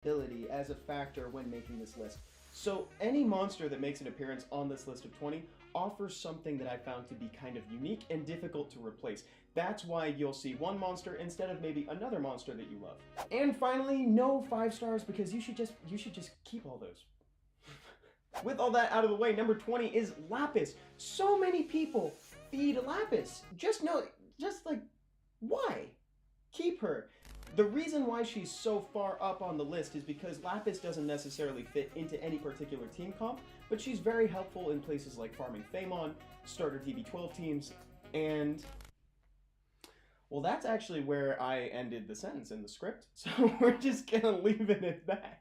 ability as a factor when making this list. So any monster that makes an appearance on this list of 20 offers something that I found to be kind of unique and difficult to replace. That's why you'll see one monster instead of maybe another monster that you love. And finally, no 5 stars because you should just keep all those. With all that out of the way, number 20 is Lapis. So many people feed Lapis. Just like, why? Keep her. The reason why she's so far up on the list is because Lapis doesn't necessarily fit into any particular team comp, but she's very helpful in places like farming Phaemon, starter TB12 teams, and... well, that's actually where I ended the sentence in the script, so we're just gonna leave it at that.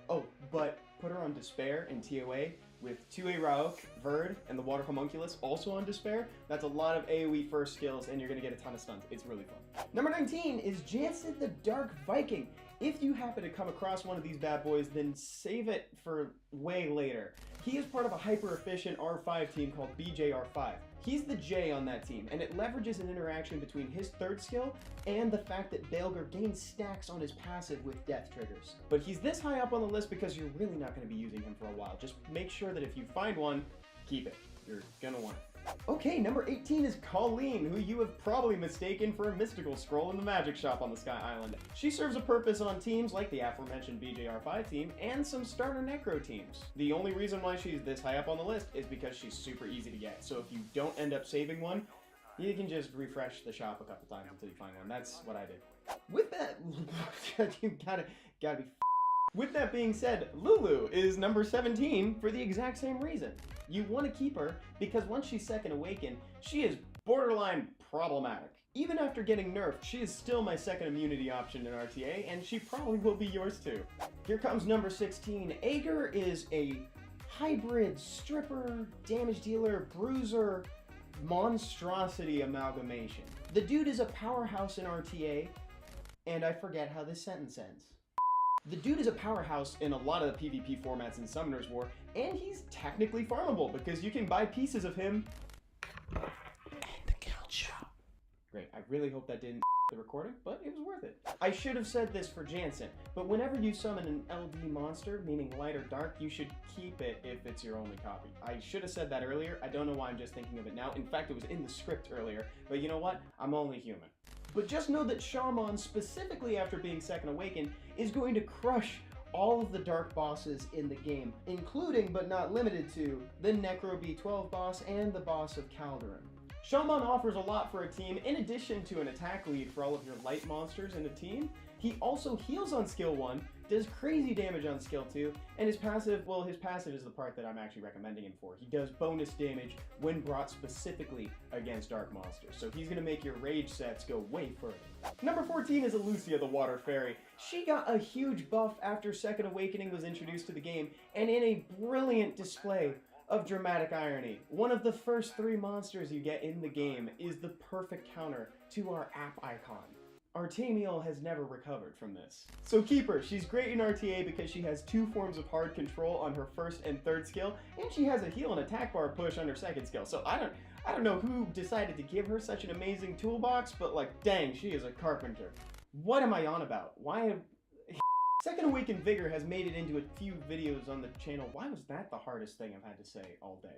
Oh, but put her on Despair in TOA with 2A Rauk, Verd, and the Water Homunculus also on Despair. That's a lot of AoE first skills, and you're gonna get a ton of stuns. It's really fun. Number 19 is Jansen the Dark Viking. If you happen to come across one of these bad boys, then save it for way later. He is part of a hyper-efficient R5 team called BJR5. He's the J on that team, and it leverages an interaction between his third skill and the fact that Baelger gains stacks on his passive with death triggers. But he's this high up on the list because you're really not going to be using him for a while. Just make sure that if you find one, keep it. You're gonna want it. Okay, number 18 is Colleen, who you have probably mistaken for a mystical scroll in the magic shop on the Sky Island. She serves a purpose on teams like the aforementioned BJR5 team and some starter necro teams. The only reason why she's this high up on the list is because she's super easy to get. So if you don't end up saving one, you can just refresh the shop a couple times until you find one. That's what I did. With that, you gotta be. With that being said, Lulu is number 17 for the exact same reason. You want to keep her because once she's second awakened, she is borderline problematic. Even after getting nerfed, she is still my second immunity option in RTA, and she probably will be yours too. Here comes number 16. Aegir is a hybrid stripper, damage dealer, bruiser, monstrosity amalgamation. The dude is a powerhouse in RTA, and I forget how this sentence ends. The dude is a powerhouse in a lot of the PvP formats in Summoner's War, and he's technically farmable because you can buy pieces of him in the guild shop. Great, I really hope that didn't the recording, but it was worth it. I should have said this for Jansen, but whenever you summon an LD monster, meaning light or dark, you should keep it if it's your only copy. I should have said that earlier. I don't know why I'm just thinking of it now. In fact, it was in the script earlier, but you know what? I'm only human. But just know that Shaman, specifically after being second awakened, is going to crush all of the dark bosses in the game, including but not limited to the Necro B12 boss and the boss of Calderon. Shaman offers a lot for a team. In addition to an attack lead for all of your light monsters in a team, he also heals on skill 1, does crazy damage on skill 2, and his passive, well, his passive is the part that I'm actually recommending him for. He does bonus damage when brought specifically against dark monsters, so he's going to make your rage sets go way further. Number 14 is Alucia the Water Fairy. She got a huge buff after Second Awakening was introduced to the game, and in a brilliant display of dramatic irony, one of the first 3 monsters you get in the game is the perfect counter to our app icon. Artemiel has never recovered from this. So keep her. She's great in RTA because she has 2 forms of hard control on her first and third skill, and she has a heal and attack bar push on her second skill. So I don't know who decided to give her such an amazing toolbox, but like, dang, she is a carpenter. What am I on about? Why have... Second Awakened Vigor has made it into a few videos on the channel. Why was that the hardest thing I've had to say all day?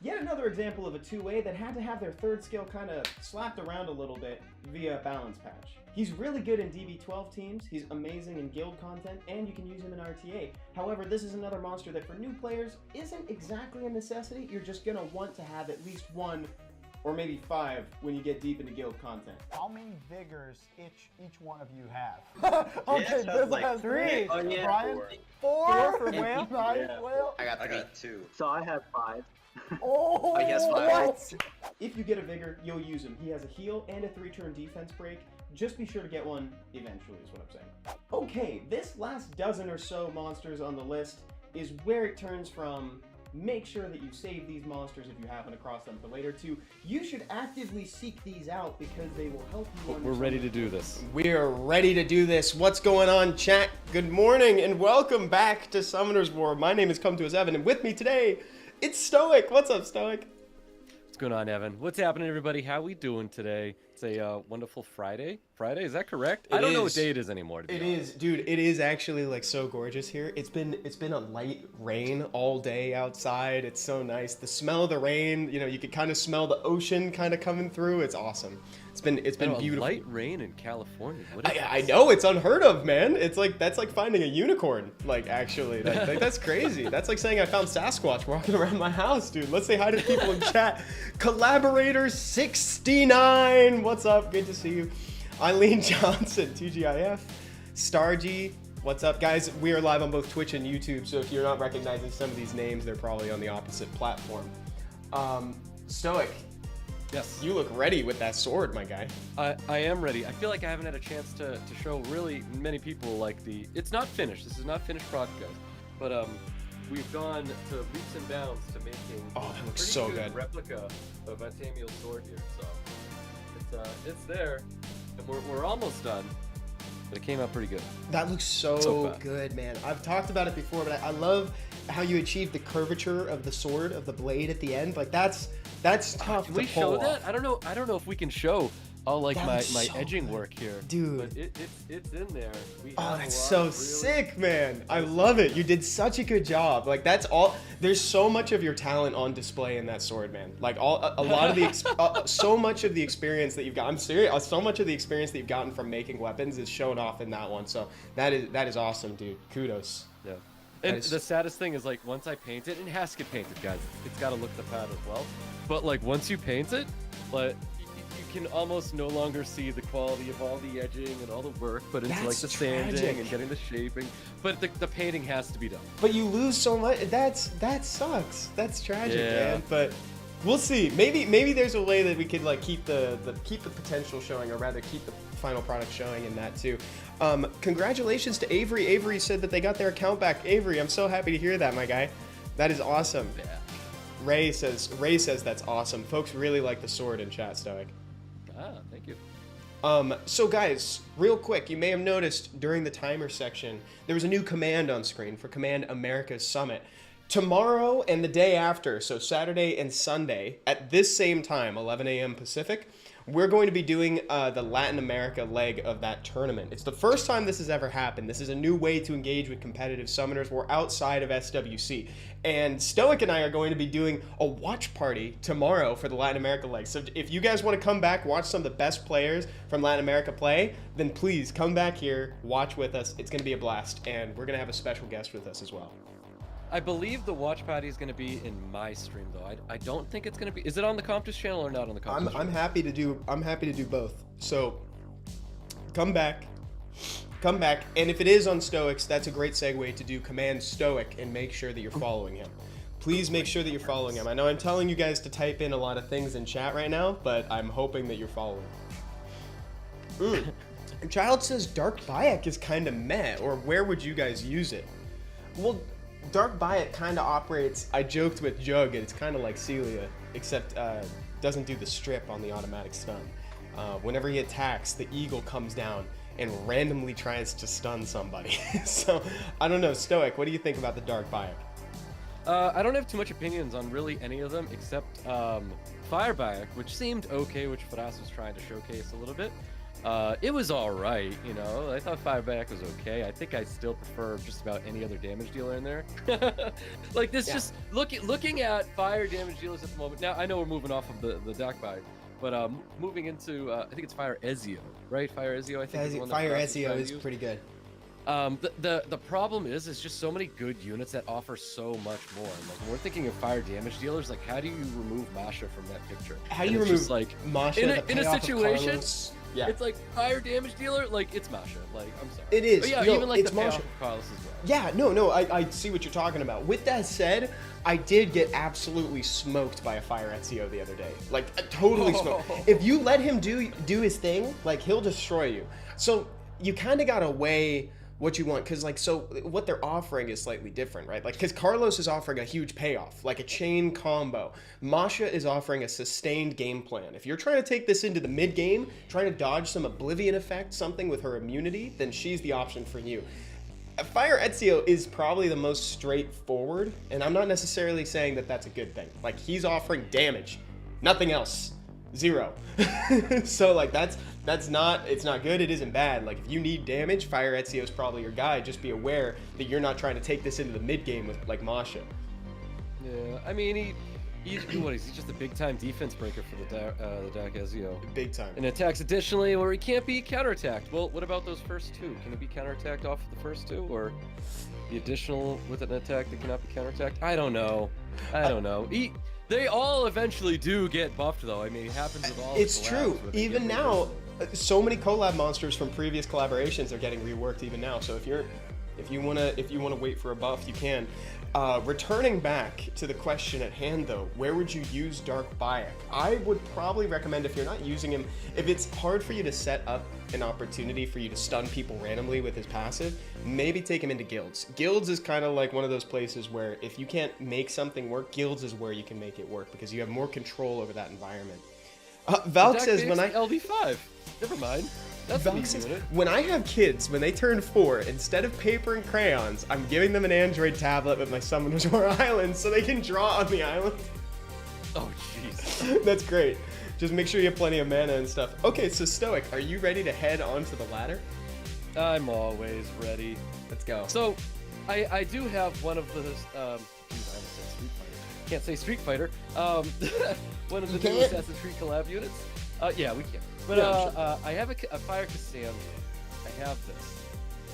Yet another example of a 2A that had to have their third skill kind of slapped around a little bit via balance patch. He's really good in DB12 teams, he's amazing in guild content, and you can use him in RTA. However, this is another monster that for new players isn't exactly a necessity. You're just gonna want to have at least 1 or maybe 5 when you get deep into guild content. How many vigors each one of you have? Okay, Yeah, this like has 3. Oh, yeah, Brian, 4. 4 for Whale. Nice, Yeah. Whale. I got 2. So I have 5. Oh, he has 5. what? If you get a Vigor, you'll use him. He has a heal and a 3-turn defense break. Just be sure to get one eventually is what I'm saying. Okay, this last dozen or so monsters on the list is where it turns from make sure that you save these monsters if you happen across them for later to you should actively seek these out because they will help you. We're ready to do this. We're ready to do this. What's going on, chat? Good morning and welcome back to Summoner's War. My name is Come to Us Evan, and with me today, it's Stoic. What's up, Stoic? What's going on, Evan? What's happening, everybody? How we doing today? It's a wonderful Friday. Friday, is that correct? I don't know what is. day it is anymore. To be It honest. is, dude. It is actually like so gorgeous here. It's been a light rain all day outside. It's so nice. The smell of the rain, you can kind of smell the ocean kind of coming through. It's awesome. It's been A beautiful. light rain in California. What is I this? know it's unheard of, man. It's like that's like finding a unicorn. Like actually, that's crazy. That's like saying I found Sasquatch walking around my house, dude. Let's say hi to the people in chat. Collaborator 69. What's up? Good to see you. Eileen Johnson, TGIF. Stargy. What's up, guys? We are live on both Twitch and YouTube. So if you're not recognizing some of these names, they're probably on the opposite platform. Stoic. Yes. You look ready with that sword, my guy. I am ready. I feel like I haven't had a chance to show really many people like it's not finished. This is not finished product, guys. But we've gone to leaps and bounds to making Oh, that looks pretty so good good. replica of Atamiel's sword here. So it's there, and we're almost done. But it came out pretty good. That looks So so fast. good, man. I've talked about it before, but I love how you achieve the curvature of the sword, of the blade at the end. Like that's tough Can to we pull show off. that? I don't know if we can show all like That my looks so edging good. work here, Dude. But it's in there. We Oh, have a that's lot so of really- sick, man. I love it. You did such a good job. Like that's all. There's so much of your talent on display in that sword, man. Like a lot of the so much of the experience that you've got. I'm serious. So much of the experience that you've gotten from making weapons is shown off in that one. So that is awesome, dude. Kudos. Yeah. And is- the saddest thing is like once I paint it, and it has to get painted, guys. It's got to look the pad as well. But like once you paint it, like you can almost no longer see the quality of all the edging and all the work, but it's like That's the sanding tragic. and getting the shaping. But the painting has to be done. But you lose so much. That sucks. That's tragic, Yeah. man. But we'll see. Maybe there's a way that we could like keep the potential showing, or rather keep the final product showing in that too. Congratulations to Avery. Avery said that they got their account back. Avery, I'm so happy to hear that, my guy. That is awesome. Yeah. Ray says that's awesome. Folks really like the sword in chat, Stoic. Thank you. So guys, real quick, you may have noticed during the timer section, there was a new command on screen for Command America's Summit. Tomorrow and the day after, so Saturday and Sunday, at this same time, 11 a.m. Pacific, we're going to be doing the Latin America leg of that tournament. It's the first time this has ever happened. This is a new way to engage with competitive summoners. We're outside of SWC. And Stoic and I are going to be doing a watch party tomorrow for the Latin America leg. So if you guys want to come back, watch some of the best players from Latin America play, then please come back here, watch with us. It's going to be a blast. And we're going to have a special guest with us as well. I believe the watch party is going to be in my stream though. I don't think it's going to be. Is it on the Comptus channel or not on the Comptus channel? I'm happy to do both. So come back, and if it is on Stoics, that's a great segue to do Command Stoic and make sure that you're following him. Please make sure that you're following him. I know I'm telling you guys to type in a lot of things in chat right now, but I'm hoping that you're following. Child says Dark Bayek is kind of meh, or where would you guys use it? Well, Dark Bayek kind of operates, I joked with Jug, it's kind of like Celia, except doesn't do the strip on the automatic stun. Whenever he attacks, the eagle comes down and randomly tries to stun somebody. So, I don't know, Stoic, what do you think about the Dark Bayek? I don't have too much opinions on really any of them except Fire Bayek, which seemed okay, which Faras was trying to showcase a little bit. It was alright, you know. I thought Fire Bayek was okay. I think I still prefer just about any other damage dealer in there. Like this, Yeah. just looking at fire damage dealers at the moment. Now I know we're moving off of the Dark Bayek, but moving into I think it's Fire Ezio, right? Fire Ezio, I think. is the one that Fire Faras was Ezio trying to is use. pretty good. The problem is just so many good units that offer so much more. Like when we're thinking of fire damage dealers, like how do you remove Masha from that picture? How do And you it's remove just like Masha, in the a payoff of situation? Carlos? Yeah. It's like fire damage dealer, like it's Masha. Like I'm sorry. It is. But yeah, No, even like it's the payoff Masha. of Carlos as well. Yeah, no, I see what you're talking about. With that said, I did get absolutely smoked by a Fire Ezio the other day. Like, totally smoked. If you let him do his thing, like, he'll destroy you. So, you kind of gotta weigh what you want, because, like, so what they're offering is slightly different, right? Like, because Carlos is offering a huge payoff, like a chain combo. Masha is offering a sustained game plan. If you're trying to take this into the mid-game, trying to dodge some Oblivion effect, something with her immunity, then she's the option for you. Fire Ezio is probably the most straightforward, and I'm not necessarily saying that that's a good thing. Like, he's offering damage, nothing else. 0. So like that's not, it's not good, it isn't bad. Like if you need damage, Fire Ezio is probably your guy. Just be aware that you're not trying to take this into the mid game with like Masha. Yeah, I mean, he's just a big time defense breaker for the deck, Ezio. Big time. And attacks additionally where he can't be counterattacked. Well, what about those first two? Can it be counterattacked off the first two, or the additional with an attack that cannot be counterattacked? I don't know. They all eventually do get buffed, though. I mean, it happens with all. It's the collabs true. where they Even get now, reversed. so many collab monsters from previous collaborations are getting reworked even now. So if you wanna wait for a buff, you can. Returning back to the question at hand, though, where would you use Dark Bayek? I would probably recommend, if you're not using him, if it's hard for you to set up an opportunity for you to stun people randomly with his passive, maybe take him into guilds. Guilds is kind of like one of those places where if you can't make something work, guilds is where you can make it work because you have more control over that environment. Valk says when I LD5. Never mind. That's an easy unit. When I have kids, when they turn 4, instead of paper and crayons, I'm giving them an Android tablet with my Summoners War Island so they can draw on the island. Oh, jeez. That's great. Just make sure you have plenty of mana and stuff. Okay, so Stoic, are you ready to head onto the ladder? I'm always ready. Let's go. So, I do have one of the, I almost said Street Fighter. Can't say Street Fighter. One of the new Assassin's Creed collab units. Yeah, we can. But Yeah, I have a Fire Cassandra. I have this.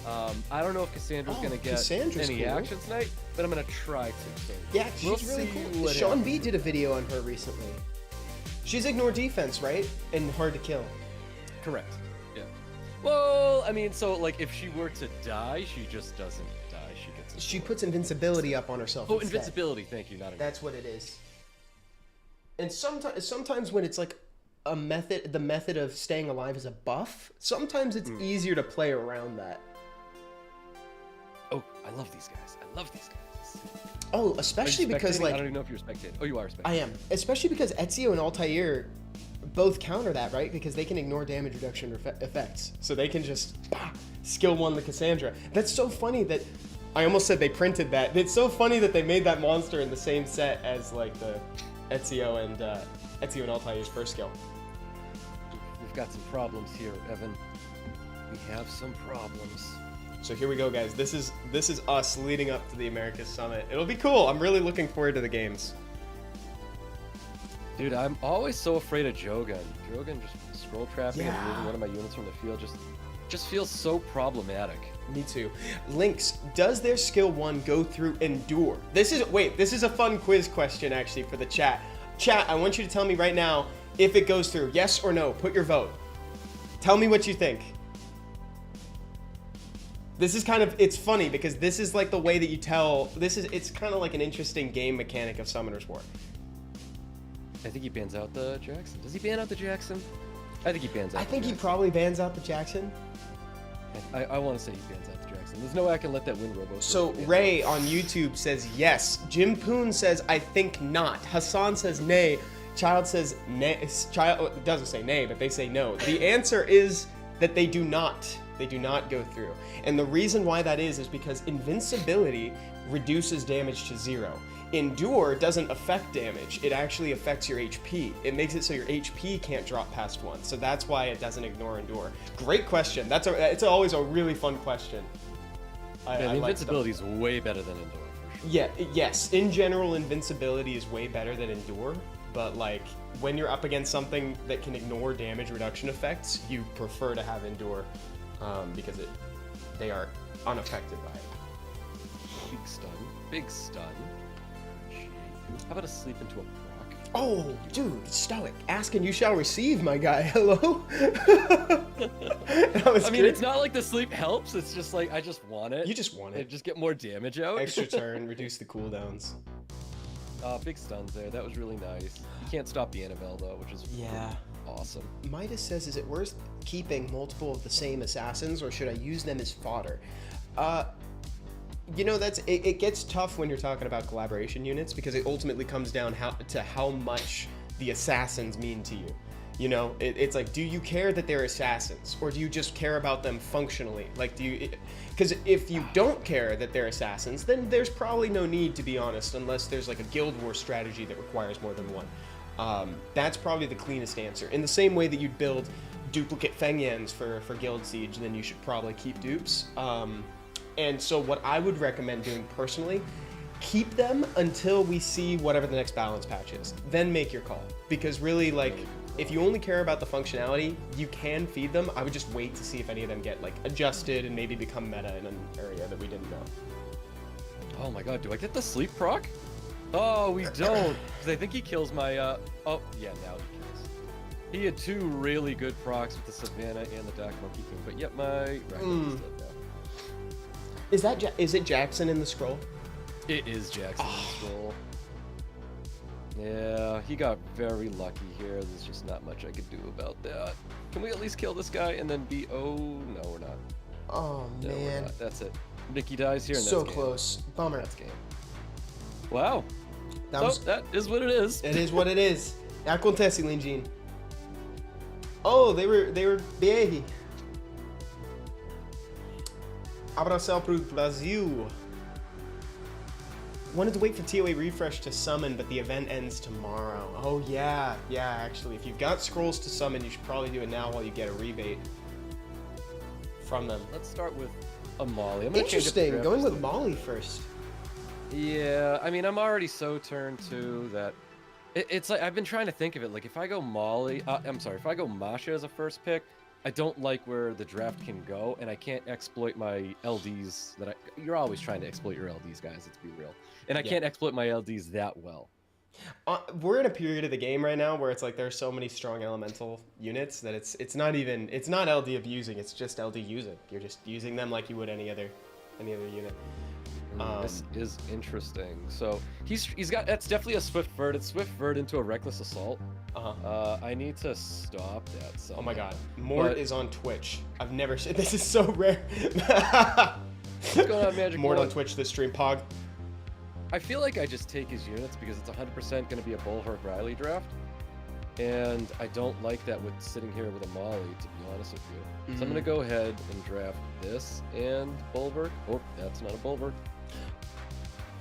I don't know if Cassandra's gonna get Cassandra's any cool. action tonight, but I'm gonna try to. So Yeah, she's we'll really see cool. what Sean happens. B did a video on her recently. She's ignore defense, right? And hard to kill. Correct. Yeah. Well, I mean, so like if she were to die, she just doesn't die. She gets. She puts invincibility up on herself. Oh, instead. invincibility. Thank you. Not. That's what it is. And sometimes when it's like the method of staying alive is a buff, sometimes it's easier to play around that. Oh, I love these guys. I love these guys. Oh, especially because I like don't even know if you're spectating. Oh, you are spectating. I am. Especially because Ezio and Altair both counter that, right? Because they can ignore damage reduction effects. So they can just skill 1 the Cassandra. That's so funny that I almost said they printed that. It's so funny that they made that monster in the same set as like the Ezio and Altair's first skill. We've got some problems here, Evan. We have some problems. So here we go, guys. This is us leading up to the Americas Summit. It'll be cool. I'm really looking forward to the games. Dude, I'm always so afraid of Jogan. Jogan just scroll trapping and Yeah. removing one of my units from the field just feels so problematic. Me too. Lynx, does their skill 1 go through Endure? This is a fun quiz question actually for the chat. Chat, I want you to tell me right now if it goes through. Yes or no. Put your vote. Tell me what you think. This is kind of, it's funny because this is like the way that you tell, it's kind of like an interesting game mechanic of Summoner's War. I think he bans out the Jackson. Does he ban out the Jackson? I think he bans out I the think he Jackson. probably bans out the Jackson. I want to say he bans out the Jackson. There's no way I can let that win Robo. So Ray on YouTube says yes. Jim Poon says I think not. Hassan says nay. Child says nay. Child doesn't say nay, but they say no. The answer is that they do not. They do not go through. And the reason why that is because invincibility reduces damage to 0. Endure doesn't affect damage. It actually affects your HP. It makes it so your HP can't drop past 1. So that's why it doesn't ignore Endure. Great question. It's always a really fun question. Yeah, I the like invincibility is way better than Endure for sure. Yeah, yes. In general, invincibility is way better than Endure, but like when you're up against something that can ignore damage reduction effects, you prefer to have Endure because they are unaffected by it. Big stun. Big stun. How about a sleep into a proc? Oh, dude, Stoic. Ask and you shall receive, my guy. Hello? I mean, it's not like the sleep helps. It's just like, I just want it. You just want it. Just get more damage out. Extra turn, reduce the cooldowns. Big stuns there. That was really nice. You can't stop the Annabelle, though, which is awesome. Midas says, is it worth keeping multiple of the same assassins, or should I use them as fodder? You know, it gets tough when you're talking about collaboration units because it ultimately comes down to how much the assassins mean to you. You know, it's like, do you care that they're assassins, or do you just care about them functionally? Like, because if you don't care that they're assassins, then there's probably no need, to be honest, unless there's like a guild war strategy that requires more than one. That's probably the cleanest answer. In the same way that you'd build duplicate Fengyans for Guild Siege, then you should probably keep dupes. And so what I would recommend doing personally, keep them until we see whatever the next balance patch is. Then make your call. Because really, like, if you only care about the functionality, you can feed them. I would just wait to see if any of them get, like, adjusted and maybe become meta in an area that we didn't know. Oh my god, do I get the sleep proc? Oh, we don't. Because I think he kills my, oh, yeah, now he kills. He had 2 really good procs with the Savannah and the Dark Monkey King, but yep, my Ragnar is still down. Is it Jackson in the scroll? It is Jackson in the scroll. Yeah, he got very lucky here. There's just not much I could do about that. Can we at least kill this guy and then be... Oh, no, we're not. Oh, No, we're man. not. That's it. Mickey dies here and So that's game. close. Bummer. That's game. Wow. That That is what it is. It is what it is. Acontece, Linjin. Oh, they were baby. Abraço pro Brasil. Wanted to wait for TOA refresh to summon, but the event ends tomorrow. Oh yeah, actually. If you've got scrolls to summon, you should probably do it now while you get a rebate from them. Let's start with a Molly. I'm gonna change up the Interesting, draft going just with a- Molly first. Yeah, I mean, I'm already so turn 2 that... It's like, I've been trying to think of it, like, if I go Molly... if I go Masha as a first pick, I don't like where the draft can go, and I can't exploit my LDs that You're always trying to exploit your LDs, guys, let's be real. And I can't exploit my LDs that well. We're in a period of the game right now where it's like there's so many strong elemental units that it's not LD abusing, it's just LD using. You're just using them like you would any other unit. This is interesting. So he's got, that's definitely a Swift Vert. It's Swift Vert into a Reckless Assault. I need to stop that. Oh my god, Mort is on Twitch. I've never seen this. Is so rare. What's going on, Magic Mort on One? Twitch this stream. Pog. I feel like I just take his units because it's 100% going to be a Bulwark Riley draft. And I don't like that with sitting here with a Molly, to be honest with you. So I'm going to go ahead and draft this and Bulwark. Oh, that's not a Bulwark.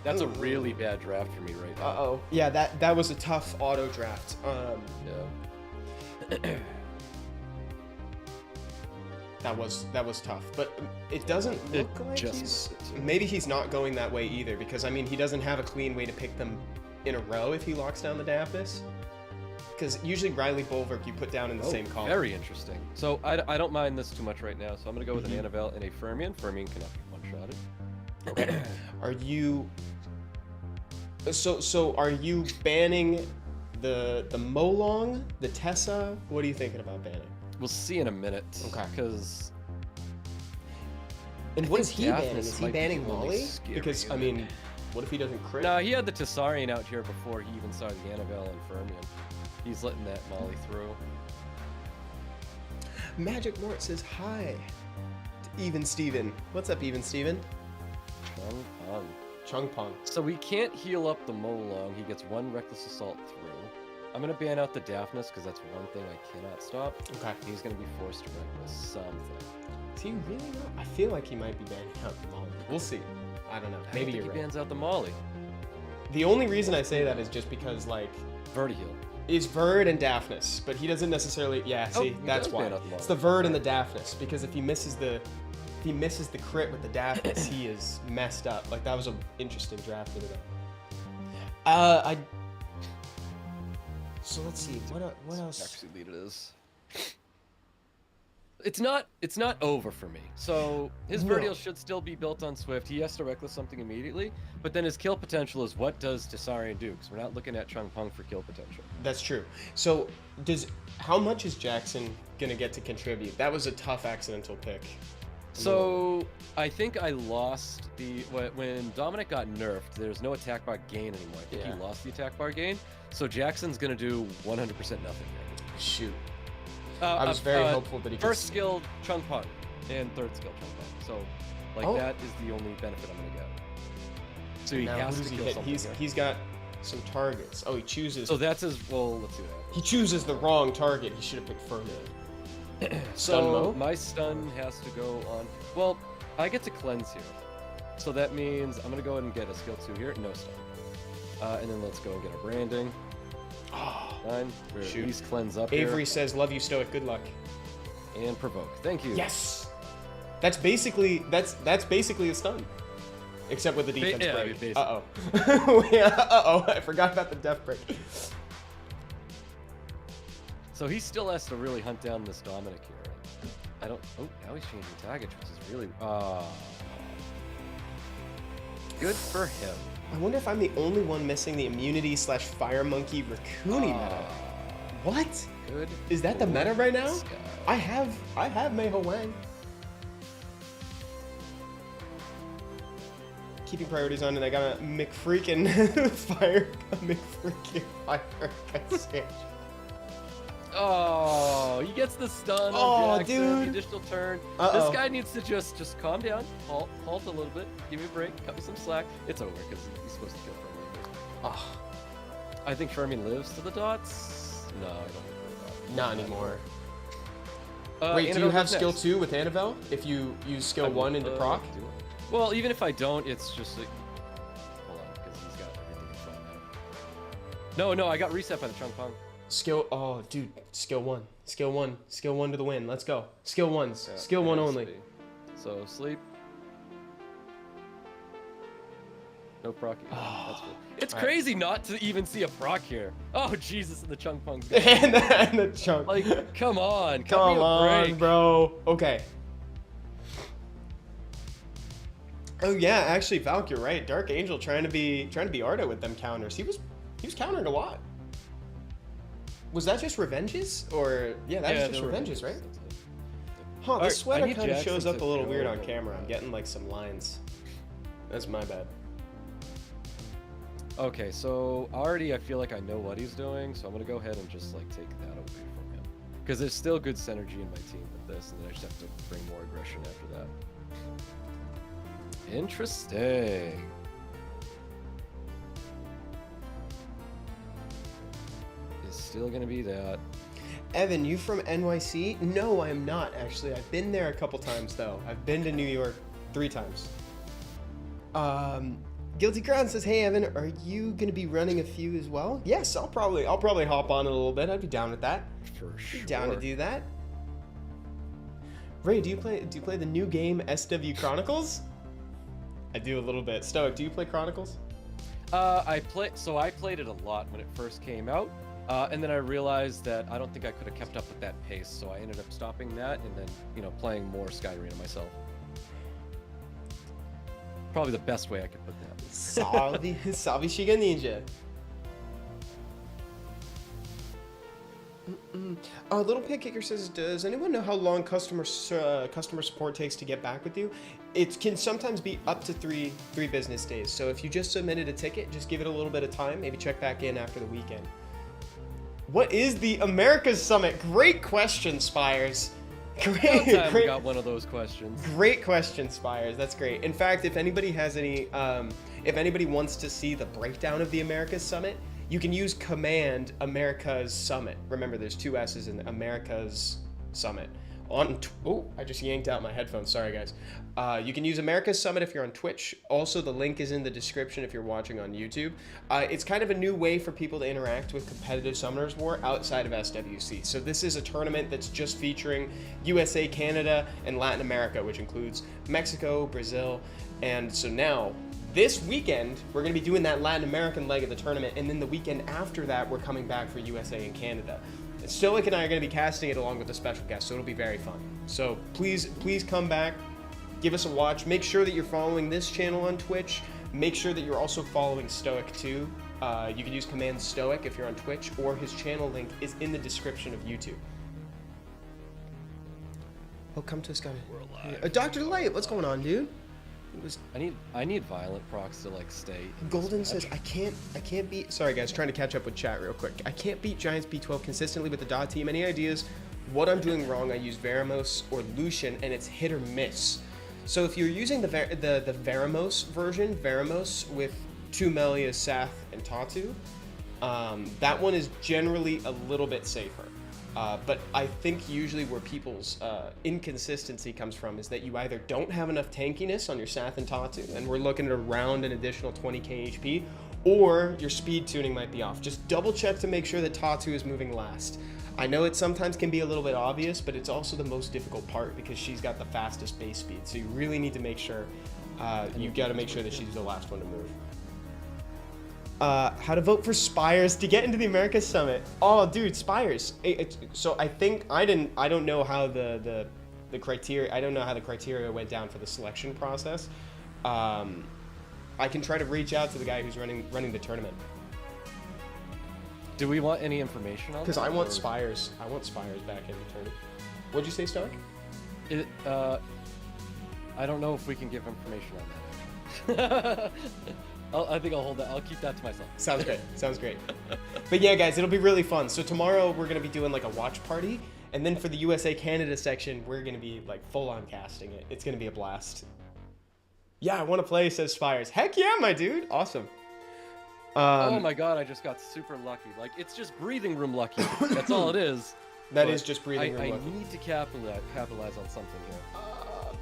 That's a really bad draft for me right now. Uh-oh. Yeah, that was a tough auto draft. Yeah. That was tough, but it doesn't look like just maybe he's not going that way either, because I mean he doesn't have a clean way to pick them in a row if he locks down the dampness. Because usually Riley Bulwark you put down in the same column. Very interesting. So I don't mind this too much right now. So I'm gonna go with an Annabelle and a Fermion. Fermion cannot be one-shotted. Okay. Are you? So are you banning the Molong, the Tessa? What are you thinking about banning? We'll see in a minute. Okay. Because. And what is he banning? Daphnis Is he might be banning the only Molly? scary Because I unit. mean, what if he doesn't crit? No, he had the Tessarian out here before he even saw the Annabelle and Fermion. He's letting that Molly through. Magic Mort says hi. To Even Steven. What's up, Even Steven? Chung Pong. Chung Pong. So we can't heal up the Molong. He gets 1 Reckless Assault through. I'm gonna ban out the Daphnis because that's one thing I cannot stop. Okay. He's gonna be forced to Reckless something. Is he really not? I feel like he might be banning out the Molly. We'll see. I don't know. I Maybe don't think you're he right. bans out the Molly. The only reason I say that is just because, like, Vertiheal. is Verd and Daphnis, but he doesn't necessarily. Yeah, Oh, see, he that's does why. ban out the It's the Molly. Verd and the Daphnis, because if he misses the crit with the Daphnis, he is messed up. Like that was an interesting draft of it. So let's see. What else? Actually, lead it is. It's not over for me. So his No. Vertial should still be built on Swift. He has to Reckless something immediately, but then his kill potential is what does Tessarian do? Because we're not looking at Chung Pong for kill potential. That's true. So how much is Jackson gonna get to contribute? That was a tough accidental pick. So I think I lost when Dominic got nerfed. There's no attack bar gain anymore. I think Yeah. he lost the attack bar gain. So Jackson's gonna do 100% nothing here. Shoot. I was very hopeful that he could. First skill Chung Pong and third skill Chung Pong. So like that is the only benefit I'm gonna get. So he Now, has who to does he kill hit? something. here. He's got some targets. Oh, he chooses. So that's his. Well, let's see that. He chooses the wrong target. He should have picked Fermion. Stun So Mo? my stun has to go on. Well, I get to cleanse here, so that means I'm gonna go ahead and get a skill 2 here. No stun. And then let's go and get a branding. Oh, 9. Or Shoot. at least cleanse up Avery says, "Love you, Stoic. Good luck." here. And provoke. Thank you. Yes. That's basically a stun, except with the defense yeah, break. basically. I forgot about the death break. So he still has to really hunt down this Dominic here. I don't. Oh, now he's changing targets, which is really. Good for him. I wonder if I'm the only one missing the immunity / fire monkey Rakuni meta. What? Good. Is that the meta right now? this guy. I have Meiho Wang. Keeping priorities on, and I got a McFreakin' fire sandwich. Oh, he gets the stun Oh, on Jackson, dude. the additional turn. Uh-oh. This guy needs to just calm down, halt a little bit, give me a break, cut me some slack. It's over because he's supposed to kill Fermi. Oh, I think Fermi lives to the dots. No, I don't think the dot. not anymore. Annabelle Wait, do you have goes skill next. 2 with Annabelle? If you use skill 1 into proc? do I? Well, even if I don't, it's just like, hold on, because he's got everything in front now. No, I got reset by the Chung Pong. Oh, dude, skill 1. Skill 1 to the win. Let's go. Skill 1s. Skill 1 only. So sleep. No proc. That's cool. It's All right. crazy not to even see a proc here. Oh Jesus, and the Chung Pong. and the chunk. Like, come on, cut Come me a on, break. bro. Okay. Oh yeah, actually, Valk, you're right. Dark Angel trying to be Ardo with them counters. He was countering a lot. Was that just revenges, or yeah, that was just they were revenges, right? That's it. Huh, Alright, this I sweater need kind of Jackson shows up to a little go weird on over camera. I'm that. getting like some lines. That's my bad. Okay, so already I feel like I know what he's doing, so I'm gonna go ahead and just like take that away from him. Because there's still good synergy in my team with this, and then I just have to bring more aggression after that. Interesting. It's still gonna be that. Evan, you from NYC? No, I'm not actually. I've been there a couple times though. I've been to New York 3 times. Guilty Crown says, "Hey Evan, are you gonna be running a few as well?" Yes, I'll probably hop on in a little bit. I'd be down with that. For sure. Down to do that. Ray, do you play the new game SW Chronicles? I do a little bit. Stoic, do you play Chronicles? I played it a lot when it first came out, and then I realized that I don't think I could have kept up with that pace, so I ended up stopping that and then, playing more Skyrina myself. Probably the best way I could put that. Salvi Shiga Ninja. Little Pig Kicker says, "Does anyone know how long customer support takes to get back with you?" It can sometimes be up to three business days. So if you just submitted a ticket, just give it a little bit of time. Maybe check back in after the weekend. What is the Americas Summit? Great question, Spires. Time we got one of those questions. Great question, Spires. That's great. In fact, if anybody has any, if anybody wants to see the breakdown of the Americas Summit, you can use command Americas Summit. Remember, there's 2 S's in Americas Summit. I just yanked out my headphones. Sorry, guys. You can use America's Summit if you're on Twitch. Also, the link is in the description if you're watching on YouTube. It's kind of a new way for people to interact with competitive Summoners War outside of SWC. So this is a tournament that's just featuring USA, Canada, and Latin America, which includes Mexico, Brazil. And so now, this weekend, we're going to be doing that Latin American leg of the tournament, and then the weekend after that, we're coming back for USA and Canada. Stoic and I are going to be casting it along with a special guest, so it'll be very fun. So please come back, give us a watch. Make sure that you're following this channel on Twitch. Make sure that you're also following Stoic too. You can use command Stoic if you're on Twitch, or his channel link is in the description of YouTube. Oh, come to us, guy. We're alive. Dr. Light, what's going on, dude? It was I need violent procs to like stay. in this Golden match. says, I can't beat, sorry guys, trying to catch up with chat real quick. I can't beat Giants B12 consistently with the dot team. Any ideas what I'm doing wrong? I use Veramos or Lucian and it's hit or miss. So if you're using the Veramos version, Veramos with 2 Melia, Sath, and Tatu, that one is generally a little bit safer. But I think usually where people's inconsistency comes from is that you either don't have enough tankiness on your Sath and Tatu, and we're looking at around an additional 20k HP, or your speed tuning might be off. Just double check to make sure that Tatu is moving last. I know it sometimes can be a little bit obvious, but it's also the most difficult part because she's got the fastest base speed. So you really need to make sure, you got to make sure that she's the last one to move. How to vote for Spires to get into the America Summit. Oh, dude, Spires. So I think I don't know how the criteria. I don't know how the criteria went down for the selection process. I can try to reach out to the guy who's running the tournament. Do we want any information on that? Because I want or- Spires. I want Spires back in the tournament. What'd you say, Stoic? I don't know if we can give information on that. Actually. I think I'll hold that. I'll keep that to myself. Sounds great. Sounds great. But yeah, guys, it'll be really fun. So tomorrow we're gonna be doing like a watch party, and then for the USA Canada section, we're gonna be like full on casting it. It's gonna be a blast. Yeah, I want to play, says Spires. Heck yeah, my dude. Awesome. Oh my god, I just got super lucky. Like, it's just breathing room lucky. That's all it is. That But is just breathing room I lucky. need to capitalize on something here.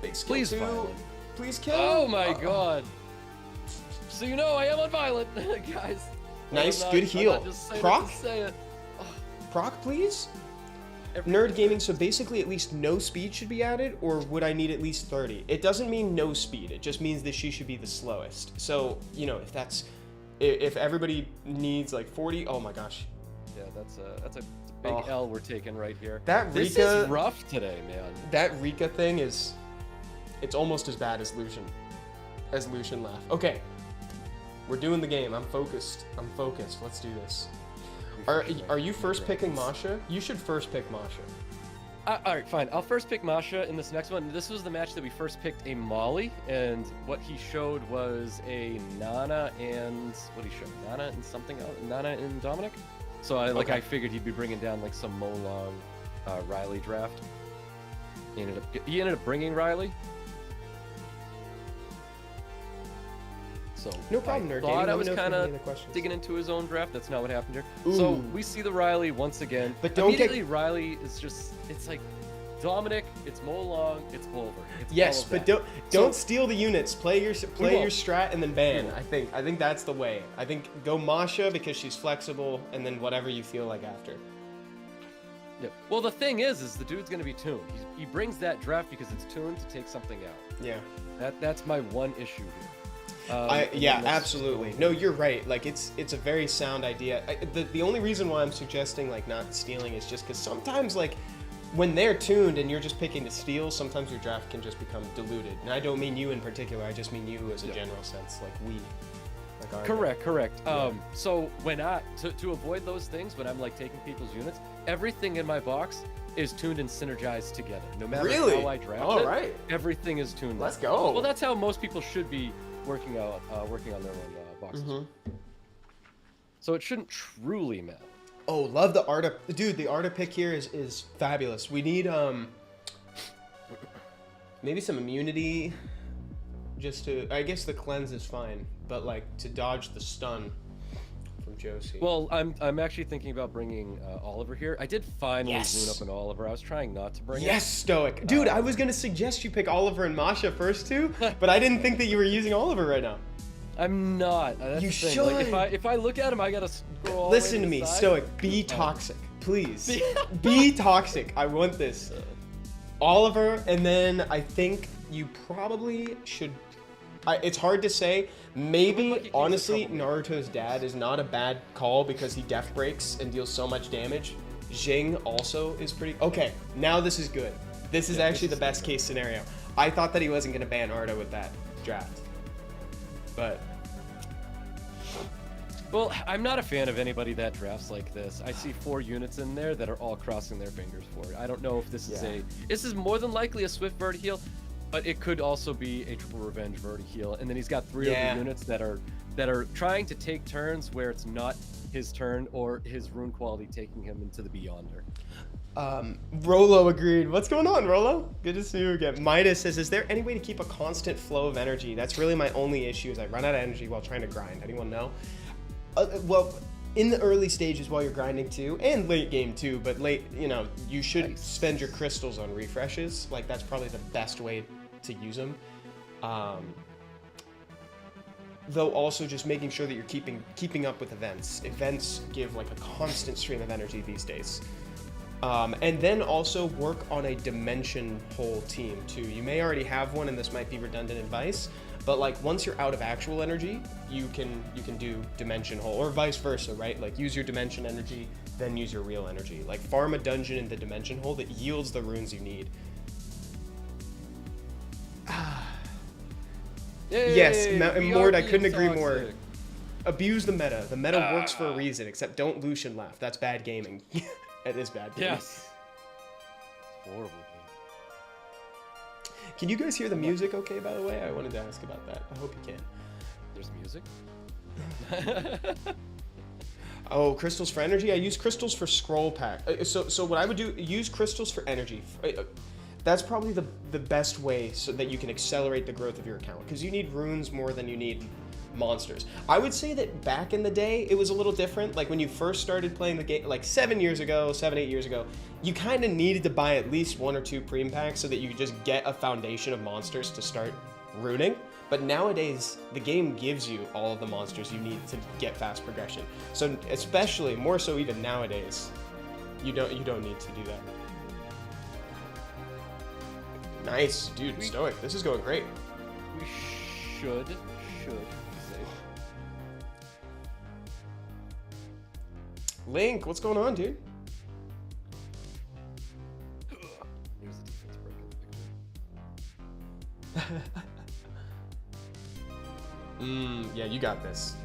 Big skill Please, two. Violet. Please kill. Oh my god. So you know I am on Violet, guys. Nice, I'm good not heal. just saying Proc? it to say it. Proc, please. Every- Nerd gaming, so basically at least no speed should be added, or would I need at least 30? It doesn't mean no speed, it just means that she should be the slowest. So, you know, if everybody needs like 40, oh my gosh. Yeah, that's a big Oh. L we're taking right here. That This Rika- is rough today, man. That Rika thing it's almost as bad as Lucian laugh. Okay, we're doing the game, I'm focused, let's do this. Are you first picking Masha? You should first pick Masha. Alright, fine. I'll first pick Masha in this next one. This was the match that we first picked a Molly, and what he showed was a Nana and... What he showed? Nana and something else? Nana and Dominic? So I figured he'd be bringing down like some Molong Riley draft. He ended up bringing Riley. So No problem, I Nerd thought Gaming. I Let me was know if you kind have of any other questions. digging into his own draft. That's not what happened here. Ooh. So we see the Riley once again. But don't get- Immediately, Riley is just, it's like Dominic, it's Molong, it's Bulver. It's Yes, all of but that. don't So- steal the units. Play your won't. strat and then ban. We won't. I think that's the way. I think go Masha because she's flexible, and then whatever you feel like after. Yeah. Well, the thing is the dude's gonna be tuned. He brings that draft because it's tuned to take something out. Yeah. That's my one issue here. Yeah, and that's- absolutely. No, you're right. Like it's a very sound idea. The only reason why I'm suggesting like not stealing is just because sometimes like when they're tuned and you're just picking to steal, sometimes your draft can just become diluted. And I don't mean you in particular. I just mean you as a general sense, like we. Like our Correct. Yeah. So when to avoid those things, when I'm like taking people's units, everything in my box is tuned and synergized together. No matter Really? how I draft All it, right. everything is tuned. Let's up. go. Well, that's how most people should be working on their own boxes. Mm-hmm. So it shouldn't truly matter. Oh, love the Arta. Dude, the Arta pick here is fabulous. We need maybe some immunity just to, I guess the cleanse is fine, but like to dodge the stun from Josie. Well, I'm actually thinking about bringing Oliver here. I did finally Yes. zoom up an Oliver. I was trying not to bring Yes, Stoic. Dude, I was going to suggest you pick Oliver and Masha first too, but I didn't think that you were using Oliver right now. it. I'm not. That's You the thing. Like, should. if I look at him, I gotta scroll. all the way Listen to the me, side. Stoic. Be toxic, please. Be toxic. I want this. Oliver, and then I think you probably should. It's hard to say. It looked Maybe, like he keeps honestly, a trouble. Naruto's dad is not a bad call because he death breaks and deals so much damage. Jing also is pretty. Okay, now this is good. This is Yeah, actually this the is best case scenario. I thought that he wasn't going to ban Arta with that draft. But. Well, I'm not a fan of anybody that drafts like this. I see 4 units in there that are all crossing their fingers for it. I don't know if this is Yeah. This is more than likely a Swift Verti heal, but it could also be a Triple Revenge Verti heal. And then he's got 3 Yeah. other units that are trying to take turns where it's not his turn or his rune quality taking him into the Beyonder. Rolo agreed. What's going on, Rolo? Good to see you again. Midas says, is there any way to keep a constant flow of energy? That's really my only issue is I run out of energy while trying to grind. Anyone know? Well, in the early stages while you're grinding too, and late game too, but late, you should spend your crystals on refreshes. Like, that's probably the best way to use them. though also just making sure that you're keeping up with events. Events give like a constant stream of energy these days. And then also work on a dimension hole team too. You may already have one, and this might be redundant advice, but like once you're out of actual energy, you can do dimension hole, or vice versa, right? Like use your dimension energy, then use your real energy. Like farm a dungeon in the dimension hole that yields the runes you need. Yay, Yes, we Mord, are I couldn't being agree more. toxic. Abuse the meta. The meta works for a reason, except don't Lucian laugh. That's bad gaming. It is bad gaming. Yes. It's horrible. Can you guys hear the music okay, by the way? I wanted to ask about that. I hope you can. There's music. Oh, crystals for energy? I use crystals for scroll pack. So what I would do, use crystals for energy. That's probably the best way so that you can accelerate the growth of your account, because you need runes more than you need monsters. I would say that back in the day, it was a little different. Like when you first started playing the game, like 7, 8 years ago, you kind of needed to buy at least 1 or 2 preem packs so that you could just get a foundation of monsters to start runing. But nowadays, the game gives you all of the monsters you need to get fast progression. So especially, more so even nowadays, you don't need to do that. Nice, dude, Stoic. This is going great. We should say. Link, what's going on, dude? Here's the defense broken. Yeah, you got this.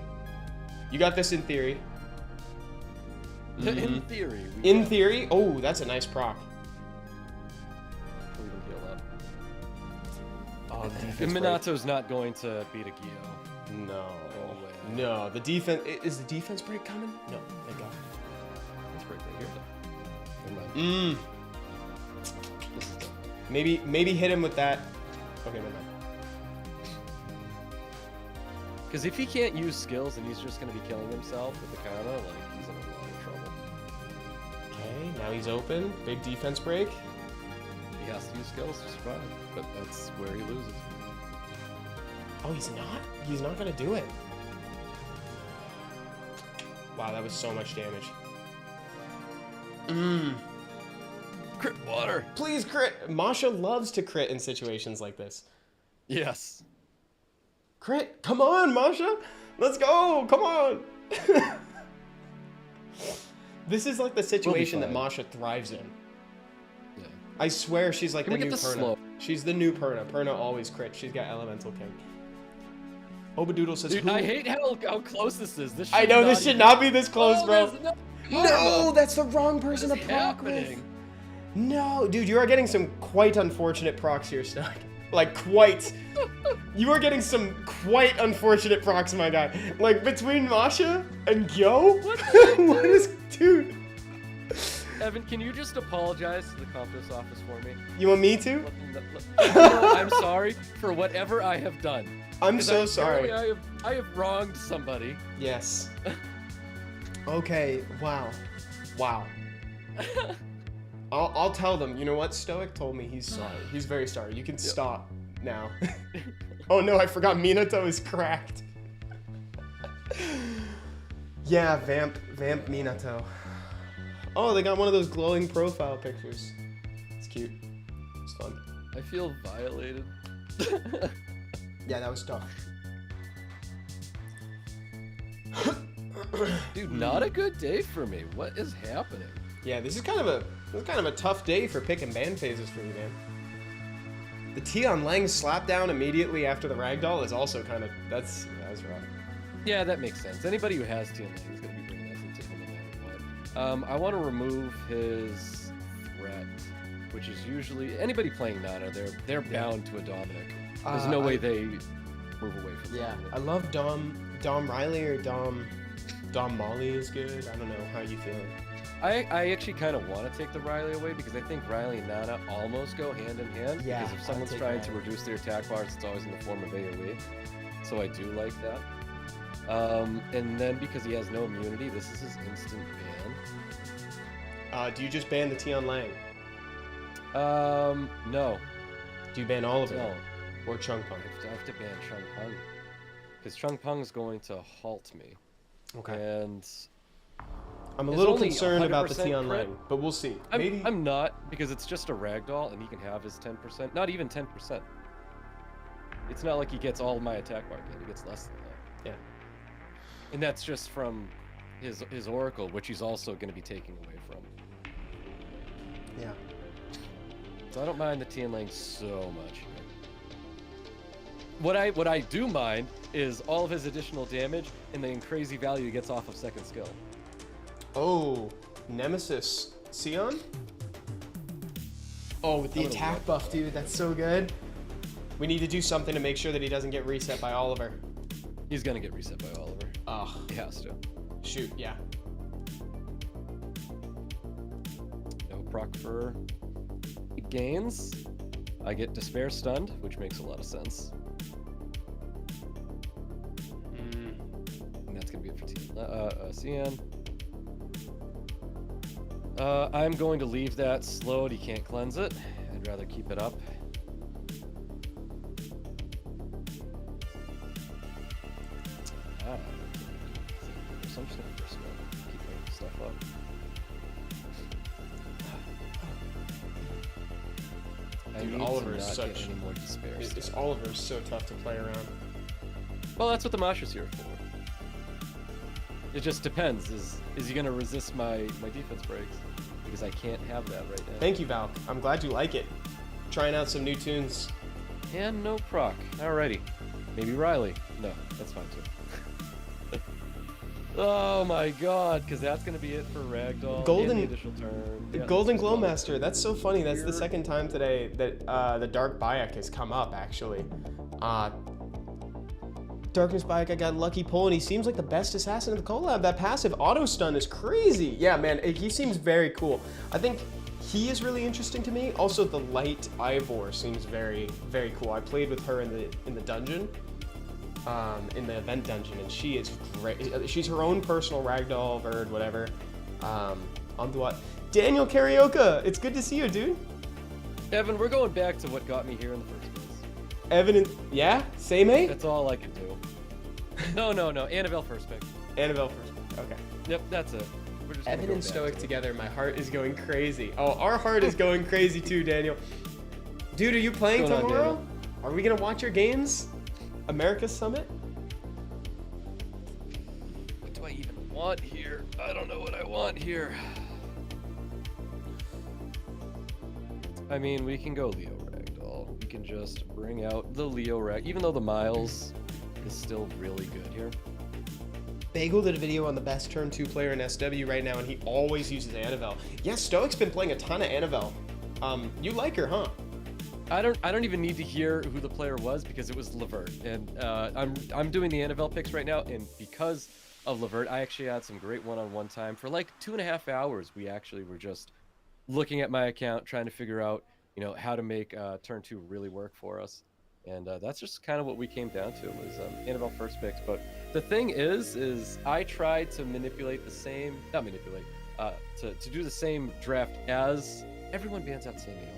You got this in theory. In theory. In theory? Oh, that's a nice proc. We can heal up. Oh, the defense And break. Minato's not going to beat a Gio. No. way. No, the defense... Is the defense break coming? No, thank God. Let's break right here, though. Never mind. This is done. Maybe hit him with that. Okay, never mind. Because if he can't use skills and he's just going to be killing himself with the counter, like, he's in a lot of trouble. Okay, now he's open. Big defense break. He has to use skills to survive, but that's where he loses. Oh, he's not? He's not gonna do it. Wow, that was so much damage. Crit water! Please crit! Masha loves to crit in situations like this. Yes. Crit! Come on, Masha! Let's go! Come on! This is like the situation that fine. Masha thrives in. Yeah. I swear she's like Can the we new get the Perna. slow? She's the new Perna. Perna always crits. She's got Elemental King. Obadoodle says, Dude, who? I hate how close this is. This I know, this should not be this close, bro. No, that's the wrong person to What is proc with. happening? No, dude, you are getting some quite unfortunate procs here, Stoic. Like, quite. You are getting some quite unfortunate procs, my guy. Like, between Masha and Gyo? What is... Dude. Evan, can you just apologize to the Compass office for me? You want me to? No, I'm sorry for whatever I have done. I'm 'Cause so sorry. I have wronged somebody. Yes. Okay, wow. Wow. I'll tell them, you know what? Stoic told me he's sorry. He's very sorry. You can stop now. Oh no, I forgot Minato is cracked. Yeah, Vamp Minato. Oh, they got one of those glowing profile pictures. It's cute. It's fun. I feel violated. Yeah, that was tough. Dude, not a good day for me. What is happening? Yeah, this is kind of a tough day for picking band phases for you, man. The Tion Lang slap down immediately after the ragdoll is also kind of that's rough. Yeah, that makes sense. Anybody who has TN is going to be bringing that into him no matter what. I want to remove his threat, which is usually anybody playing Nana. They're bound to a Dominic. There's no way they move away from. Yeah, Dominic. I love Dom Riley or Dom Molly is good. I don't know how you feeling. I actually kind of want to take the Riley away because I think Riley and Nana almost go hand in hand. Yeah, Because if someone's take trying that. to reduce their attack bars, it's always in the form of AoE. So I do like that. And then because he has no immunity, this is his instant ban. Do you just ban the Tion Lang? No. Do you ban all of No. it? Or Chung Pung? I have to ban Chung Pung. because Chung Pung's going to halt me. Okay. And I'm a it's little only concerned about the 100% T on crit. lane, but we'll see. Maybe. I'm not, because it's just a ragdoll, and he can have his 10%. Not even 10%. It's not like he gets all of my attack bar gain. He gets less than that. Yeah. And that's just from his Oracle, which he's also going to be taking away from. Yeah. So I don't mind the T lane so much. What I do mind is all of his additional damage and the crazy value he gets off of second skill. Oh, Nemesis Sion? Oh, with the I would've attack loved buff, dude. That's so good. We need to do something to make sure that he doesn't get reset by Oliver. He's gonna get reset by Oliver. Ugh. He has to. Shoot, yeah. No proc for gains. I get Despair stunned, which makes a lot of sense. And that's gonna be it for CN. I'm going to leave that slowed. He can't cleanse it. I'd rather keep it up. So I'm just gonna first keep making stuff up. I Dude, need Oliver to is not such. get any more despair This stuff. Oliver is so tough to play around. Well, that's what the Masha's here for. It just depends. Is he gonna resist my defense breaks? Because I can't have that right now. Thank you, Val. I'm glad you like it. Trying out some new tunes. And no proc. Alrighty. Maybe Riley. No, that's fine too. Oh my god, because that's gonna be it for Ragdoll. Golden- and the initial turn. Yeah, Golden that's fine. Glowmaster. That's so funny. That's the Weird. second time today that the Dark Bayek has come up, actually. Darkness Bayek, I got lucky pull, and he seems like the best assassin of the collab. That passive auto stun is crazy. Yeah, man, he seems very cool. I think he is really interesting to me. Also, the light Ivor seems very, very cool. I played with her in the dungeon, in the event dungeon, and she is great. She's her own personal ragdoll, bird, whatever. On to what? Daniel Karaoke, it's good to see you, dude. Evan, we're going back to what got me here in the first place. Evan, yeah, same mate. That's all I can do. No. Annabelle first pick. Annabelle first. Okay. Yep, that's it. We're just gonna Evan go and back Stoic to it. together, my heart is going crazy. Oh, our heart is going crazy too, Daniel. Dude, are you playing What's going on, tomorrow? Daniel? Are we gonna watch your games? America's Summit? What do I even want here? I don't know what I want here. I mean, we can go Leo Ragdoll. We can just bring out the Leo Rag, even though the Miles is still really good here. Bagel did a video on the best turn 2 player in SW right now, and he always uses Annabelle. Yeah, Stoic's been playing a ton of Annabelle. You like her, huh? I don't even need to hear who the player was because it was Levert, and I'm doing the Annabelle picks right now, and because of Levert, I actually had some great one-on-one time for like 2.5 hours. We actually were just looking at my account, trying to figure out, how to make turn 2 really work for us, and that's just kind of what we came down to was Annabelle first picks. But the thing is I tried to manipulate the same, not manipulate, to do the same draft as everyone bans out Samuel.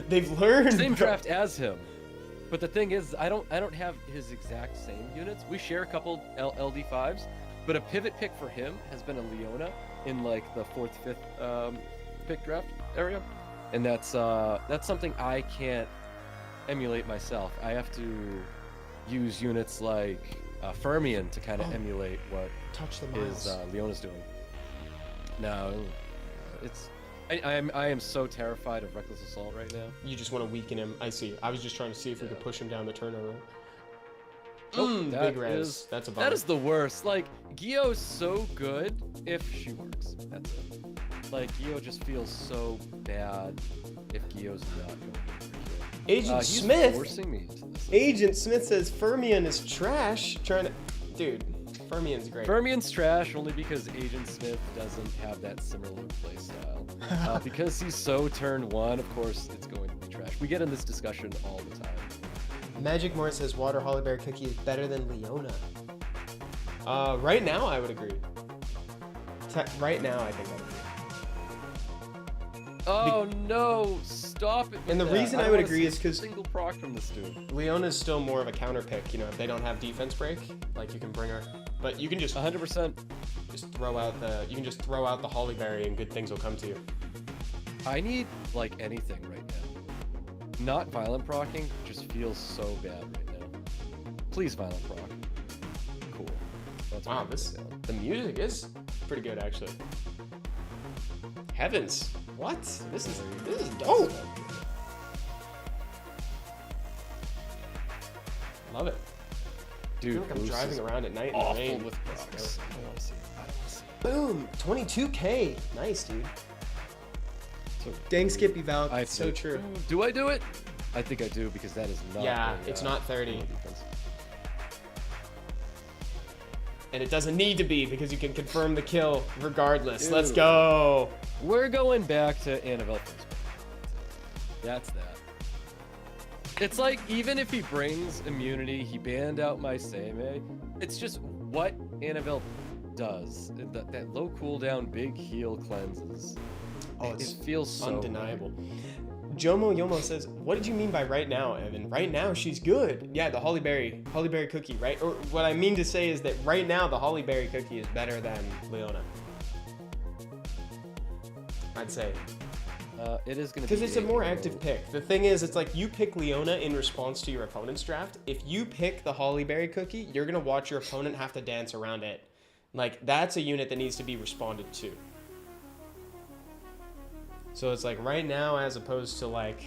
They've learned. Same draft as him, but the thing is, I don't have his exact same units. We share a couple LD5s, but a pivot pick for him has been a Leona in like the 4th, 5th pick draft area, and that's something I can't emulate myself. I have to use units like Fermion to kind of emulate what Touch the his Miles. Leona's doing. No, it's. I am so terrified of Reckless Assault right now. You just want to weaken him. I see. I was just trying to see if we could push him down the turnover. That Big res. is- That's a bummer. That is the worst. Like, Gio's so good if she works. That's it. Like, Gio just feels so bad if Gio's not going for kill. Agent He's Smith. forcing me into this. Agent Smith says Fermion is trash. Trying to, dude, Fermion's great. Fermion's trash only because Agent Smith doesn't have that similar playstyle. Because he's so turn 1, of course, it's going to be trash. We get in this discussion all the time. Magic Moore says Water Hollyberry Cookie is better than Leona. Right now, I would agree. Right now, I think I would agree. Oh no! Stop it! with And the that. reason I don't would wanna agree see is 'cause- a single proc from this dude. Leona's still more of a counter pick, you know, if they don't have defense break, like you can bring her, but you can just 100%. throw out the Holly Berry and good things will come to you. I need like anything right now. Not violent procking just feels so bad right now. Please violent proc. Cool. That's what Wow, I'm down. the music is pretty good actually. Heavens, what? This is dope. Love it. I Dude, feel like I'm Moose driving is around at night in the awful rain. with procs. I don't want to see it. I don't want to see it. Boom, 22K. Nice, dude. So, Dang, Skippy Val. I It's so think- true. Do I do it? I think I do because that is not. Yeah, a, it's not 30. defense. And it doesn't need to be because you can confirm the kill regardless. Ew. Let's go. We're going back to Annabelle first. That's that. It's like, even if he brings immunity, he banned out my Seimei. It's just what Annabelle does. That low cooldown, big heal cleanses. Oh, It it's feels so undeniable. Jomo Yomo says, "What did you mean by right now, Evan? Right now, she's good. Yeah, the Holly Berry cookie, right? Or what I mean to say is that right now, the Holly Berry cookie is better than Leona. I'd say It is going to be because it's a more low. active pick. The thing is, it's like you pick Leona in response to your opponent's draft. If you pick the Holly Berry cookie, you're gonna watch your opponent have to dance around it. Like that's a unit that needs to be responded to. So it's like right now, as opposed to like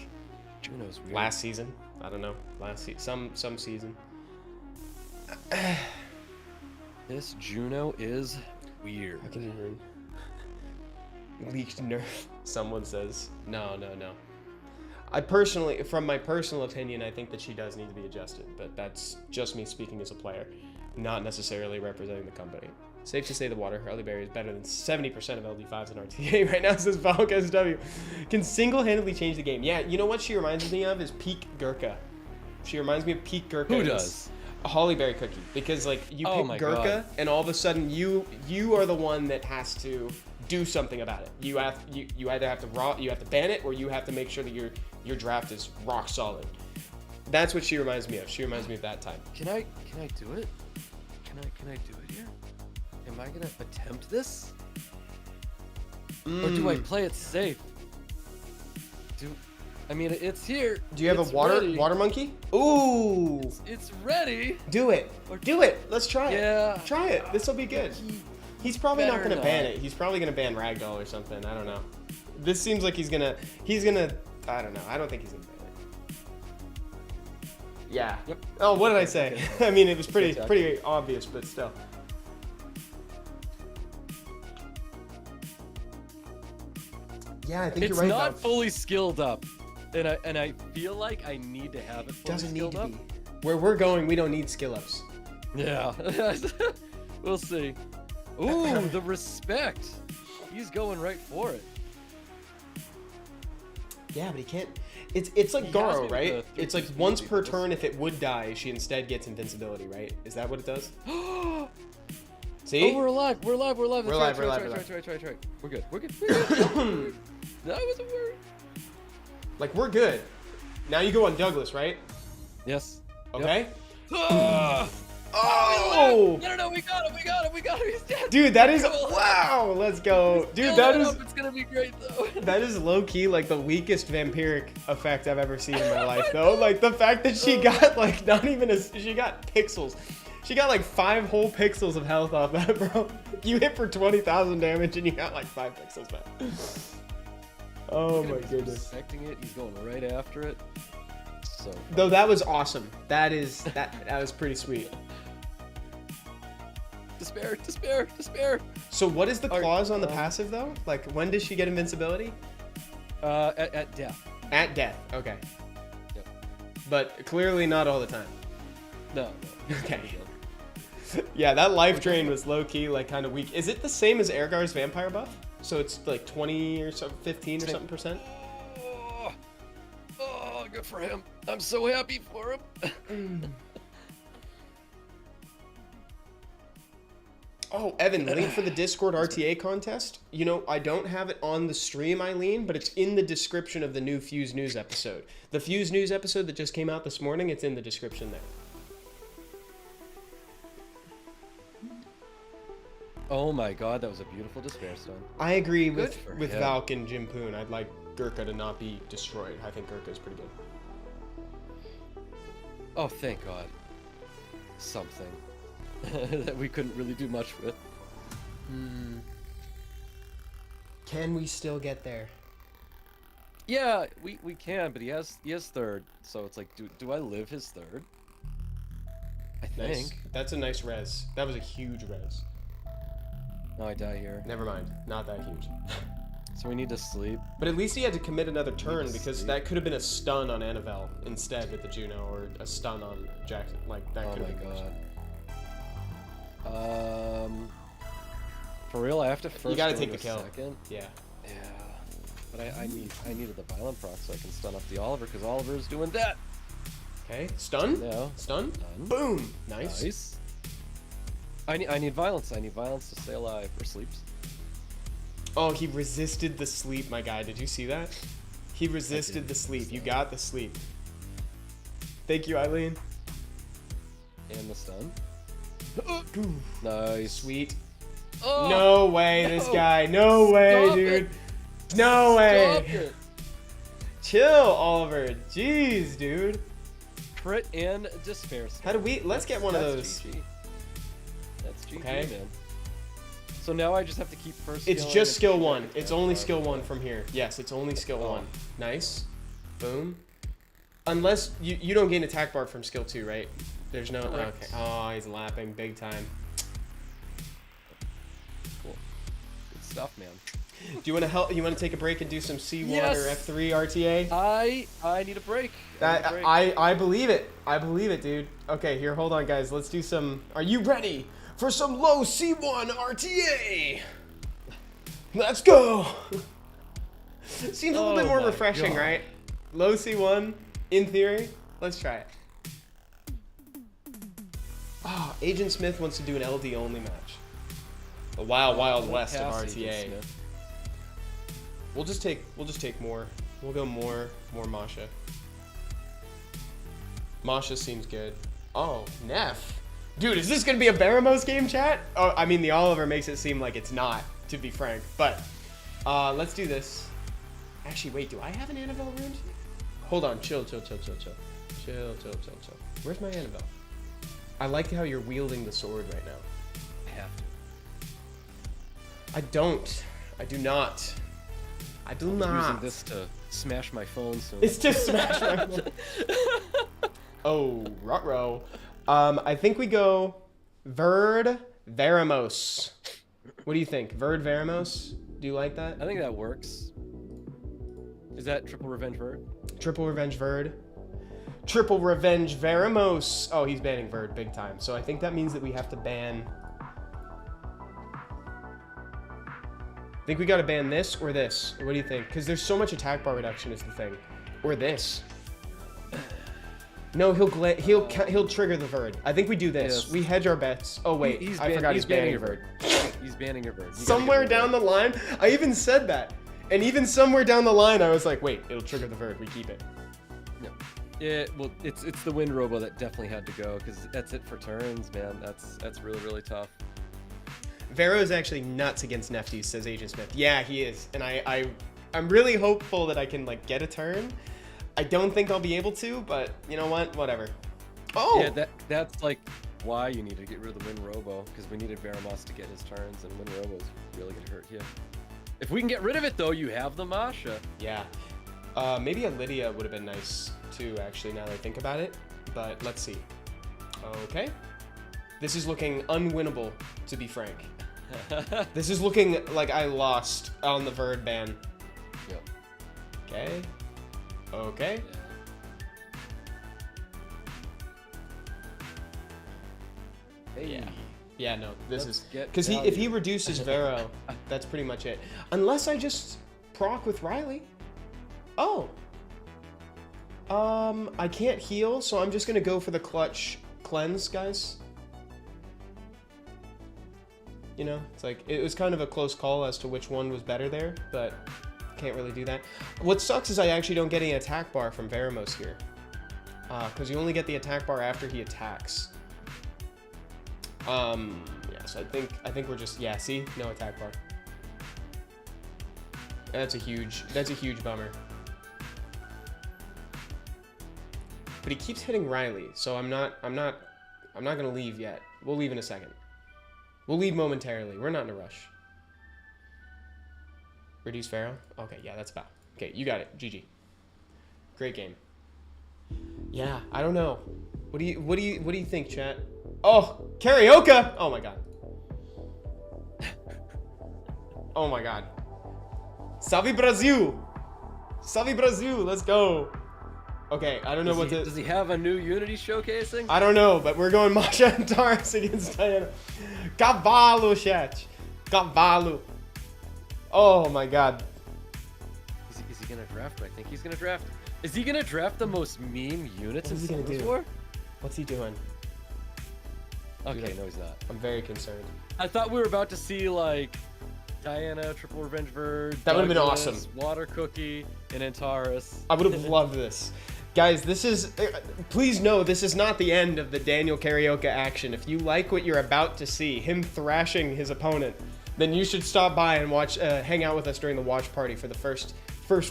Juno's weird. last season. I don't know, some season. This Juno is weird. I can hear leaked nerf. Someone says no. I personally, from my personal opinion, I think that she does need to be adjusted, but that's just me speaking as a player, not necessarily representing the company. Safe to say the water Holly Berry is better than 70% of LD5s in RTA right now, says Valk SW. Can single-handedly change the game. Yeah, you know what she reminds me of is Peak Gurkha. She reminds me of Peak Gurkha. Who It's does? A Holly Berry cookie. Because like you Oh pick my Gurkha God. and all of a sudden you are the one that has to do something about it. You either have to ban it or you have to make sure that your draft is rock solid. That's what she reminds me of. She reminds me of that time. Can I do it? Can I do it here? Am I gonna attempt this? Or do I play it safe? I mean, it's here. Do you have It's a water ready. monkey? Ooh. It's ready. Do it. Do it. Let's try it. Yeah. Try it. This will be good. He's probably not better going to ban not. it. He's probably going to ban Ragdoll or something. I don't know. This seems like he's going to I don't know. I don't think he's going to ban it. Yeah. Yep. Oh, what did I say? I mean, it was Exactly. pretty obvious, but still. Yeah, I think It's you're right. not Val. fully skilled up, and I feel like I need to have it fully Doesn't need skilled to up. be. Where we're going, we don't need skill ups. Yeah. We'll see. Ooh, the respect. He's going right for it. Yeah, but he can't. It's like He has me Garo, with right? the It's like 3 once speed per boost. turn, if it would die, she instead gets invincibility, right? Is that what it does? See? Oh, we're alive. We're alive. We're alive. We're That's alive, right, we're that's alive, right, we're that's right. We're good. We're good. We're good. That was a word. Like, we're good. Now you go on Douglas, right? Yes. Okay? Ah! Oh! No, we got him. We got him. We got him. He's dead. Dude, that is. Cool. Wow! Let's go. Dude, Build that it is. up. It's gonna be great though. That is low key like the weakest vampiric effect I've ever seen in my life, though. Like the fact that she got like not even a. She got pixels. She got like 5 whole pixels of health off that, bro. You hit for 20,000 damage and you got like 5 pixels back. Oh my He's goodness. respecting it. He's going right after it. So. Though that was awesome. That was pretty sweet. Despair. Despair. Despair. So what is the Are- clause on the passive though? Like when does she get invincibility? At death. At death. Okay. Yep. But clearly not all the time. No. Okay. Yeah, that life drain was low key, like kind of weak. Is it the same as Ergar's vampire buff? So it's like 20 or something, 15 or something percent? Oh, good for him. I'm so happy for him. Oh, Evan, link for the Discord RTA contest. You know, I don't have it on the stream, Eileen, but it's in the description of the new Fuse News episode. The Fuse News episode that just came out this morning, it's in the description there. Oh my god, that was a beautiful Despair Stone. I agree Good with for him. Valk and Jimpoon. I'd like Gurkha to not be destroyed. I think Gurkha's pretty good. Oh, thank god. Something. That we couldn't really do much with. Can we still get there? Yeah, we can, but he has third, so it's like, do I live his third? I think. Nice. That's a nice res. That was a huge res. No, I die here. Never mind. Not that huge. So we need to sleep. But at least he had to commit another turn to because sleep. that could have been a stun on Annabelle instead with the Juno, or a stun on Jackson. Like that Oh could my have been worse. god. For real, I have to first. gotta go take to the kill. Second. Yeah. Yeah. But I needed the violent proc so I can stun up the Oliver because Oliver's doing that. Okay. Stun. No. Stun. Stun. Boom. Nice. Nice. I need violence. I need violence to stay alive or sleeps. Oh, he resisted the sleep, my guy. Did you see that? He resisted the sleep. You got the sleep. Thank you, Eileen. And the stun. Nice. Sweet. Oh, No way, no. this guy. No way, Stop dude. it. No way. Stop it. Chill, Oliver. Jeez, dude. Crit and despair. How do we? Let's get one of That's those. GG. That's GG, Okay. man. So now I just have to keep first. It's skilling just and skill keep one. everything It's else only alive. skill one from here. Yes, it's only skill Oh. one. Nice. Boom. Unless you don't gain attack bar from skill two, right? There's no. Correct. Okay. Oh, he's lapping big time. Cool. Good stuff, man. Do you want to help? You want to take a break and do some C1 Yes. or F3 RTA? I need a break. I need a break. I believe it. I believe it, dude. Okay, here, hold on, guys. Let's do some. Are you ready for some low C1 RTA? Let's go. Seems a little bit Oh more my refreshing, God. right? Low C1, in theory. Let's try it. Oh, Agent Smith wants to do an LD only match. The wild west of Pass Agent RTA. Smith. We'll just take more. We'll go more Masha. Masha seems good. Oh, Neff. Dude, is this gonna be a Baramos game, chat? Oh, I mean, the Oliver makes it seem like it's not, to be frank. But, let's do this. Actually, wait, do I have an Annabelle rune? Hold on, chill. Where's my Annabelle? I like how you're wielding the sword right now. I have to. I don't. I do not. I do I'm not. using this to smash my phone soon. It's just smash my phone. Oh, ruh-roh. I think we go Verd Veramos. What do you think? Verd Veramos? Do you like that? I think that works. Is that triple revenge bird? Triple Revenge Verd. Triple Revenge Veramos. Oh, he's banning Verd big time. So I think that means that we have to ban... I think we gotta ban this or this. What do you think? Because there's so much attack bar reduction is the thing. Or this. No, he'll trigger the Verd. I think we do this. Yes. We hedge our bets. Oh wait, I forgot he's banning your Verd. He's banning your bird. You gotta Somewhere get rid of down the line, I even said that. And even somewhere down the line, I was like, wait, it'll trigger the Verd. We keep it. No. Yeah, well, it's the wind robo that definitely had to go because that's it for turns, man. That's really tough. Vero is actually nuts against Nefties, says Agent Smith. Yeah, he is. And I'm really hopeful that I can like get a turn. I don't think I'll be able to, but you know what? Whatever. Oh! Yeah, that's like why you need to get rid of the wind robo because we needed Veramos to get his turns and wind robo's really gonna hurt you. If we can get rid of it though, you have the Masha. Yeah. Maybe a Lydia would have been nice too, actually, now that I think about it. But let's see. Okay. This is looking unwinnable, to be frank. This is looking like I lost on the Verd ban. Yep. Okay. Okay. Yeah. Hey. Yeah. Yeah, no, this Let's is... get Because if he value. reduces Vero, that's pretty much it. Unless I just proc with Riley. Oh. I can't heal, so I'm just gonna go for the clutch cleanse, guys. You know, it's like it was kind of a close call as to which one was better there, but can't really do that. What sucks is I actually don't get any attack bar from Veramos here, because you only get the attack bar after he attacks. Yeah, so I think we're just, yeah, see, no attack bar. That's a huge bummer. But he keeps hitting Riley, so I'm not gonna leave yet. We'll leave in a second. We'll leave momentarily. We're not in a rush. Reduce Pharaoh? Okay, yeah, that's about. Okay, you got it. GG. Great game. Yeah, I don't know. What do you think, chat? Oh, karaoke! Oh my god. Oh my god. Salve Brasil! Salve Brasil! Let's go. Okay, I don't know what to... Does he have a new Unity showcasing? I don't know, but we're going Masha and Taurus against Diana. Cavalo, chat. Cavalo. Oh my god. Is he gonna draft? I think he's gonna draft. Is he gonna draft the most meme units in Sims War? What's he doing? Okay, no, he's not. I'm very concerned. I thought we were about to see like Diana, Triple Revenge Bird. That would have been Douglas, awesome. Water Cookie, and Antares. I would have loved this. Guys, this is, please know this is not the end of the Daniel Karaoke action. If you like what you're about to see, him thrashing his opponent, then you should stop by and watch, hang out with us during the watch party for the first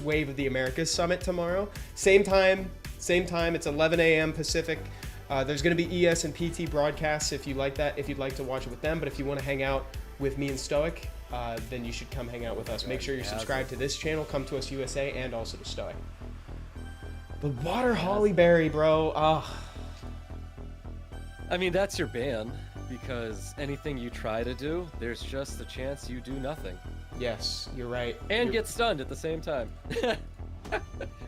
wave of the Americas Summit tomorrow. Same time, it's 11 a.m. Pacific. There's going to be ES and PT broadcasts if you like that, if you'd like to watch it with them. But if you want to hang out with me and Stoic, then you should come hang out with us. Make sure you're subscribed to this channel, Come to Us USA, and also to Stoic. The Water Hollyberry, bro. I mean, that's your ban, because anything you try to do, there's just a chance you do nothing. Yes, you're right. And get stunned at the same time.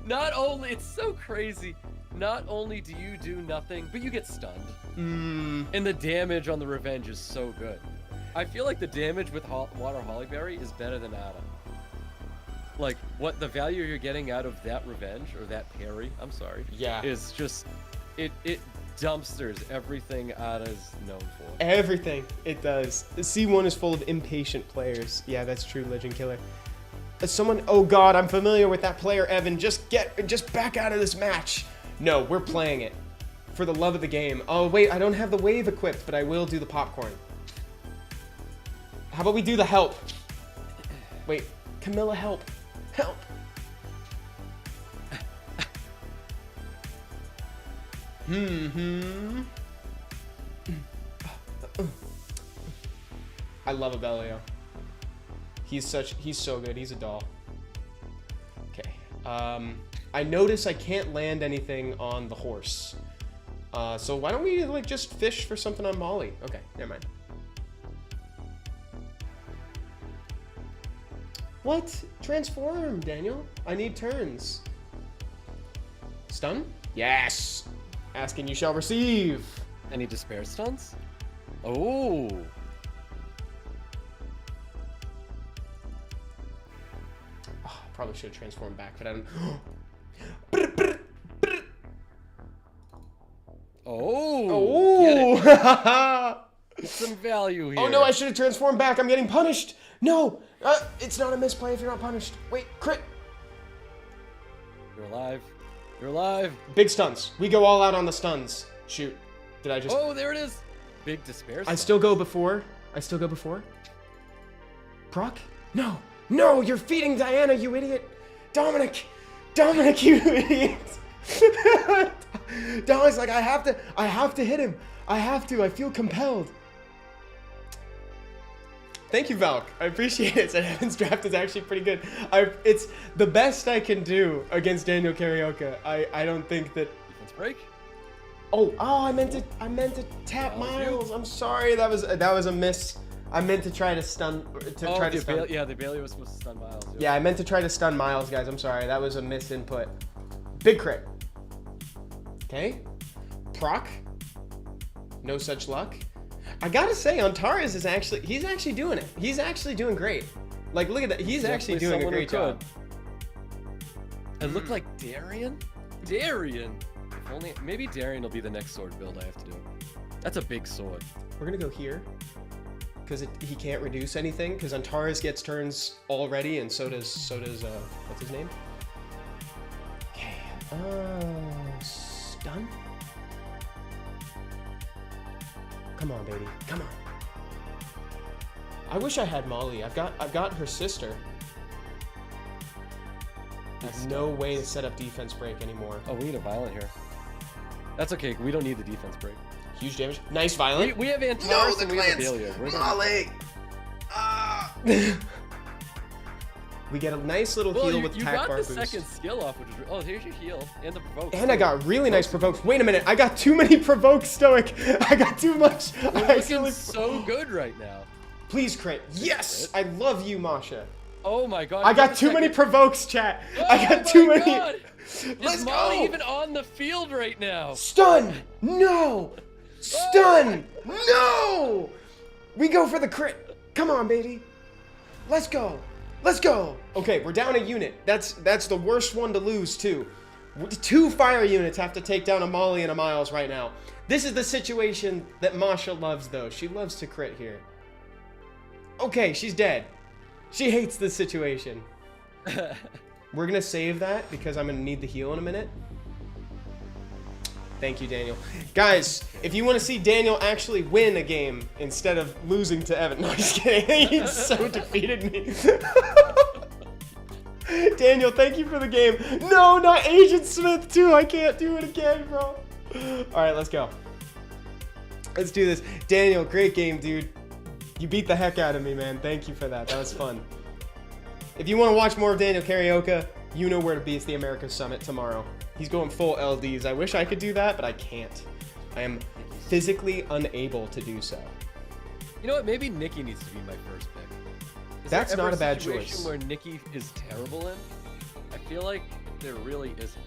Not only, it's so crazy, not only do you do nothing, but you get stunned. And the damage on the Revenge is so good. I feel like the damage with Water Hollyberry is better than Ada. Like, what the value you're getting out of that Revenge, or that parry, I'm sorry, yeah, is just, it dumpsters everything Ada's known for. Everything, it does. C1 is full of impatient players. Yeah, that's true, Legend Killer. Someone, oh god, I'm familiar with that player, Evan. Just back out of this match. No, we're playing it. For the love of the game. Oh, wait, I don't have the wave equipped, but I will do the popcorn. How about we do the help? Wait, Camilla, help. Help. I love Abellio. He's so good. He's a doll. Okay. I notice I can't land anything on the horse. So why don't we like just fish for something on Molly? Okay, never mind. What? Transform, Daniel. I need turns. Stun? Yes. Ask and you shall receive. Any despair stuns? Oh. Probably should have transformed back, but I don't. Oh. Oh. Some value here. Oh no, I should have transformed back. I'm getting punished. No, it's not a misplay if you're not punished. Wait, crit. You're alive. You're alive. Big stuns. We go all out on the stuns. Shoot. Did I just? Oh, there it is. Big despair. I still go before. Proc? No. No, you're feeding Diana, you idiot. Dominic, you idiot. Dominic's like, I have to hit him. I feel compelled. Thank you, Valk. I appreciate it. So Evan's draft is actually pretty good. It's the best I can do against Daniel Karaoke. I don't think that. Defense break. Oh, I meant to tap Miles. I'm sorry. That was a miss. I meant to try to stun. Yeah, the Bailey was supposed to stun Miles. Yeah, I meant to try to stun Miles, guys. I'm sorry. That was a misinput. Big crit. Okay. Proc. No such luck. I gotta say, Antares is he's actually doing it. He's actually doing great. Like, look at that. He's actually doing a great job. It looked like Darian? If only, maybe Darian will be the next sword build I have to do. That's a big sword. We're gonna go here. because he can't reduce anything. Because Antares gets turns already, and so does what's his name? Okay. Stun. Come on, baby. Come on. I wish I had Molly. I've got her sister. I have no way to set up defense break anymore. Oh, we need a violent here. That's okay. We don't need the defense break. Huge damage. Nice violent. We have Antares and we have Adelia. Molly. We get a nice little heal with attack bar boost. You got the second skill off, which is... Oh, here's your heal. And the provoke. And I got really nice provokes. Wait a minute. I got too many provokes, Stoic. I got too much. We're looking so good right now. Please crit. Yes. I love you, Masha. Oh my god. I got too many provokes, chat. Oh I got too many. God. Let's Is Molly go. even on the field right now? Stun. No. Stun. No. We go for the crit. Come on, baby. Let's go. Let's go. Okay, we're down a unit. That's the worst one to lose, too. 2 fire units have to take down a Molly and a Miles right now. This is the situation that Masha loves, though. She loves to crit here. Okay, she's dead. She hates this situation. We're going to save that because I'm going to need the heal in a minute. Thank you, Daniel. Guys, if you want to see Daniel actually win a game instead of losing to Evan. No, I'm just kidding. He so defeated me. Daniel, thank you for the game. No, not Agent Smith, too. I can't do it again, bro. All right, let's go. Let's do this. Daniel, great game, dude. You beat the heck out of me, man. Thank you for that. That was fun. If you want to watch more of Daniel Karaoke, you know where to be. It's the Americas Summit tomorrow. He's going full LDs. I wish I could do that, but I can't. I am physically unable to do so. You know what? Maybe Nikki needs to be my first pick. Is That's there ever not a bad situation choice. where Nikki is terrible in? I feel like there really isn't.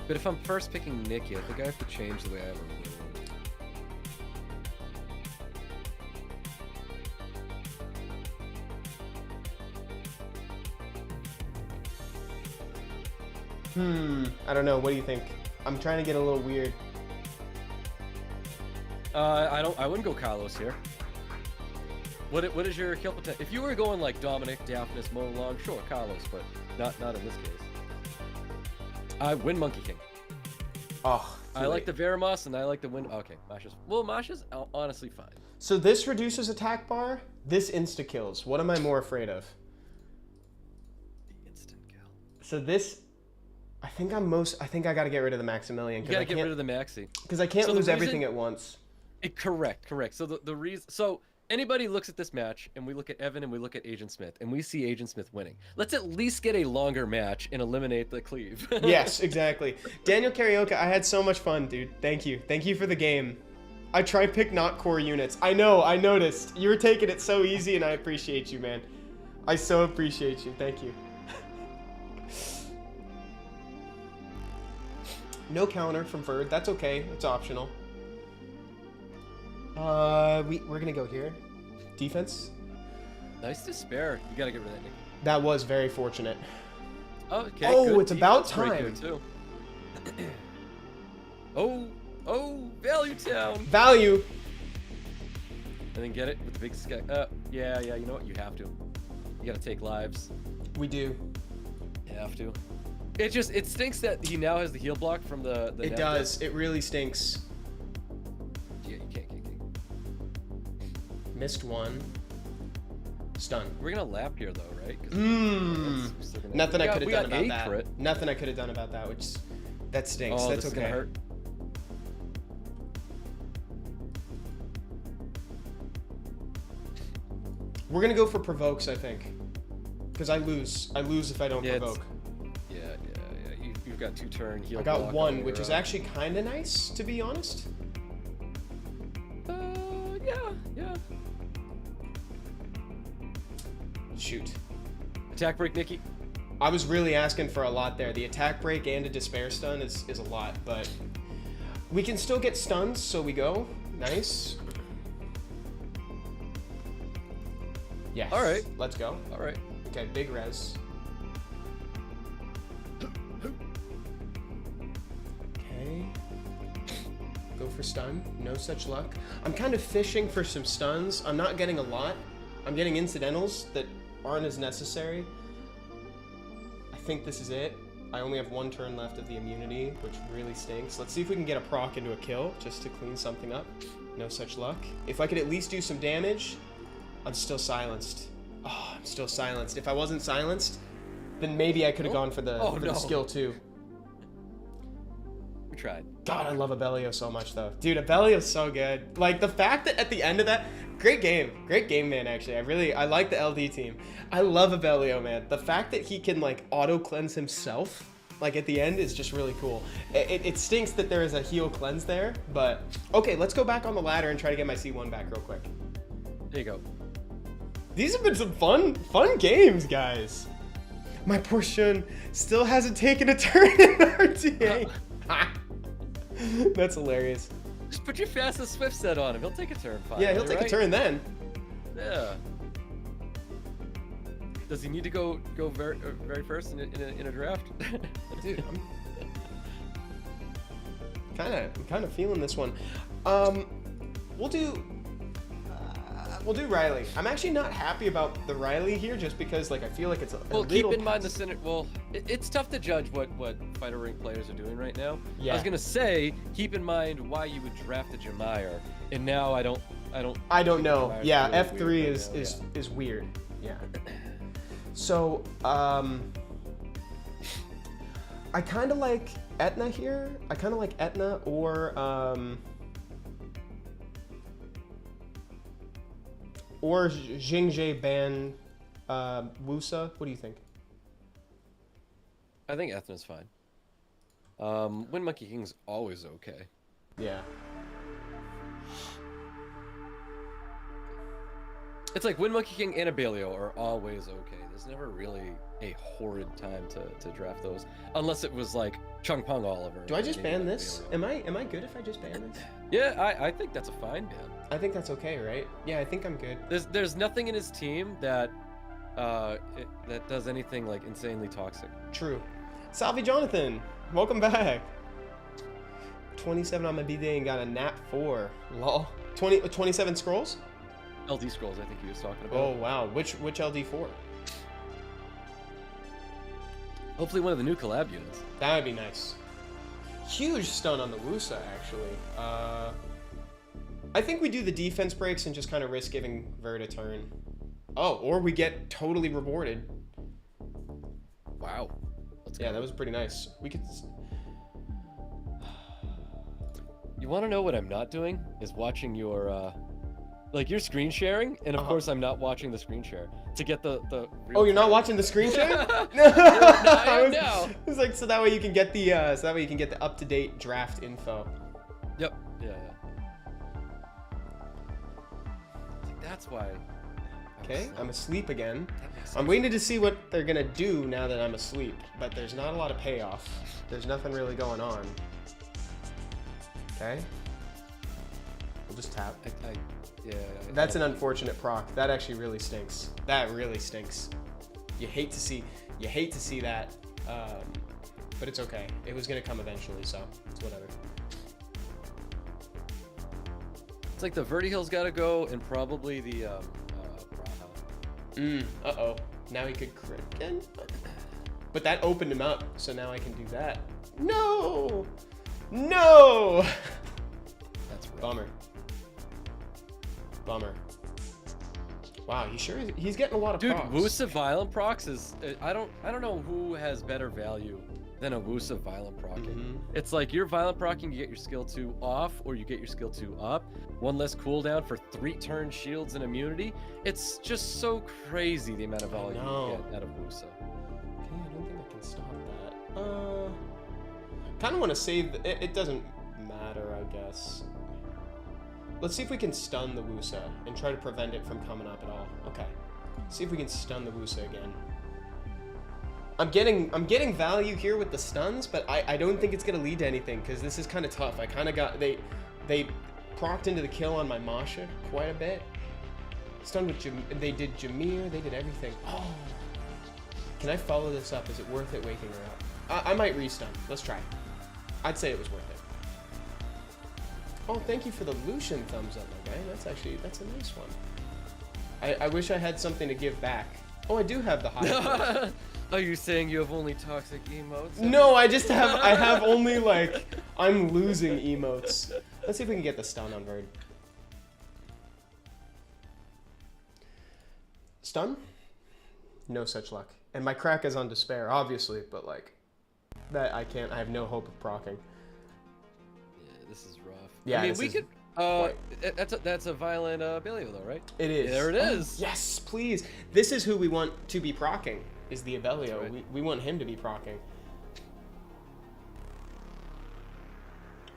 But if I'm first picking Nikki, I think I have to change the way I have her ruled. I don't know. What do you think? I'm trying to get a little weird. I wouldn't go Carlos here. What is your kill potential? If you were going like Dominic, Daphnis, Molong, sure, Carlos, but not in this case. I win Monkey King. Oh, I like the Veramos and I like the win. Okay, Masha's honestly fine. So this reduces attack bar. This insta kills. What am I more afraid of? The instant kill. So this, I think I gotta get rid of the Maximilian. You gotta get rid of the Maxi. Because I can't So lose the everything reason- at once. Correct. So the reason, so anybody looks at this match and we look at Evan and we look at Agent Smith and we see Agent Smith winning. Let's at least get a longer match and eliminate the cleave. Yes, exactly. Daniel Karaoke, I had so much fun, dude. Thank you. Thank you for the game. I try pick not core units. I know, I noticed. You were taking it so easy and I appreciate you, man. I so appreciate you. Thank you. No counter from Verd. That's okay. It's optional. We're gonna go here. Defense. Nice despair. You gotta get rid of that Nikki. That was very fortunate. Okay. Oh, good it's about defense right time. there, too. oh, Value Town. Value. And then get it with the big sky. Yeah. You know what? You have to. You gotta take lives. We do. You have to. It stinks that he now has the heal block from the It does. It really stinks. Yeah, you can't kick. Missed one. Stun. We're gonna lap here though, right? 'Cause we're still gonna- Nothing I could have we done got about a that. crit. Nothing I could have done about that, which that stinks. Oh, That's this is okay. gonna hurt. We're gonna go for provokes, I think, because I lose. I lose if I don't Yeah, provoke. Yeah. You've got 2 turn heal. I got block one, on which your, is actually kind of nice, to be honest. Yeah. Shoot. Attack break, Nikki. I was really asking for a lot there. The attack break and a despair stun is a lot, but we can still get stuns, so we go. Nice. Yes. All right. Let's go. All right. Okay, big res. Okay. Go for stun. No such luck. I'm kind of fishing for some stuns. I'm not getting a lot. I'm getting incidentals that aren't as necessary. I think this is it. I only have 1 turn left of the immunity, which really stinks. Let's see if we can get a proc into a kill, just to clean something up. No such luck. If I could at least do some damage, I'm still silenced. Oh, I'm still silenced. If I wasn't silenced, then maybe I could have gone for the, the skill too. We tried. God, I love Abellio so much though. Dude, Abellio's so good. Like the fact that at the end of that, great game, man, actually. I like the LD team. I love Abellio, man. The fact that he can like auto cleanse himself, like at the end, is just really cool. It stinks that there is a heal cleanse there, but okay, let's go back on the ladder and try to get my C1 back real quick. There you go. These have been some fun games, guys. My poor Shun still hasn't taken a turn in RTA. That's hilarious. Just put your fastest Swift set on him. He'll take a turn finally, yeah, he'll take a turn then. Yeah. Does he need to go very first in a draft? Dude, I'm kind of feeling this one. We'll do Riley. I'm actually not happy about the Riley here, just because like I feel like it's a well. Keep In mind the center. Well, it's tough to judge what Fighter Ring players are doing right now. Yeah. I was gonna say, keep in mind why you would draft a Jemire, and now I don't know. Yeah, really F3 is weird. Yeah. So I kind of like Etna here. I kind of like Etna or Jingjae Ban Wusa. What do you think? I think Ethna's fine. Wind Monkey King's always okay. Yeah. It's like Wind Monkey King and Abellio are always okay. There's never really a horrid time to draft those, unless it was like Chung Pung Oliver. Do I just ban this? Am I good if I just ban this? Yeah, I think that's a fine ban. I think that's okay, right? Yeah, I think I'm good. There's nothing in his team that that does anything like insanely toxic. True. Salvi Jonathan, welcome back. 27 on my B-Day and got a nat 4. Lol. 27 scrolls? LD scrolls, I think he was talking about. Oh wow, which LD4? Hopefully one of the new collab units. That would be nice. Huge stun on the Wusa, actually. I think we do the defense breaks and just kind of risk giving Verd a turn. Oh, or we get totally rewarded. Wow. Yeah, that was pretty nice. We could... You want to know what I'm not doing? Is watching your, like, you're screen sharing, and of course I'm not watching the screen share. To get the oh, you're not watching the screen share? No, I am now. It's like, so that way you can get the, up-to-date draft info. Yep. Yeah. That's why. Okay, I'm asleep again. I'm waiting to see what they're gonna do now that I'm asleep, but there's not a lot of payoff. There's nothing really going on. Okay. We'll just tap. That's an unfortunate proc. That actually really stinks. That really stinks. You hate to see that, but it's okay. It was gonna come eventually, so it's whatever. It's like the Vertihill's gotta go, and probably the Braha. Uh-oh. Now he could crit again? But that opened him up, so now I can do that. No! No! That's rough. Bummer. Wow, he's getting a lot of Dude, procs. Wusa Violent procs is... I don't know who has better value than a Wusa Violent procking. It's like you're Violent procking, you get your skill 2 off, or you get your skill 2 up. 1 less cooldown for 3 turn shields and immunity. It's just so crazy the amount of value you get out of Wusa. Okay, I don't think I can stop that. Kind of want to save... It doesn't matter, I guess. Let's see if we can stun the Wusa and try to prevent it from coming up at all. Okay. See if we can stun the Wusa again. I'm getting value here with the stuns, but I don't think it's gonna lead to anything because this is kind of tough. I kind of got they procced into the kill on my Masha quite a bit. Stunned with they did Jameer, they did everything. Oh, can I follow this up? Is it worth it waking her up? I might restun. Let's try. I'd say it was worth it. Oh, thank you for the Lucian thumbs up, my guy. That's a nice one. I wish I had something to give back. Oh, I do have the high. Are you saying you have only toxic emotes? No, I have only like I'm losing emotes. Let's see if we can get the stun on Bird. Stun? No such luck. And my crack is on despair, obviously, but like that I have no hope of proccing. Yeah, this is rough. Yeah, I mean, this we is could. That's a violent Abelio though, right? It is. There it is. Yes, please. This is who we want to be proccing. Is the Abelio. Right. We want him to be proccing.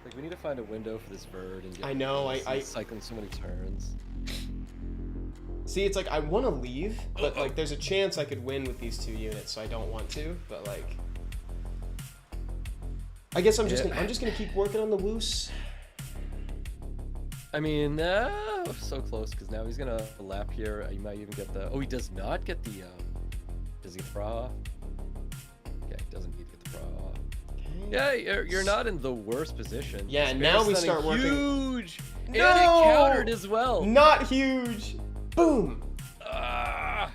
Like we need to find a window for this bird and get. I know. I cycling so many turns. see. It's like I want to leave, but like there's a chance I could win with these 2 units, so I don't want to. But like, I guess I'm just gonna keep working on the loose. I mean, so close because now he's gonna lap here. You might even get the. Oh, he does not get the. Does he get the bra off? Yeah, he doesn't need to get the bra off. Okay. Yeah, you're not in the worst position. Yeah, Spare now we stunning start working. Huge. No! And it countered as well. Not huge. Boom. Ah.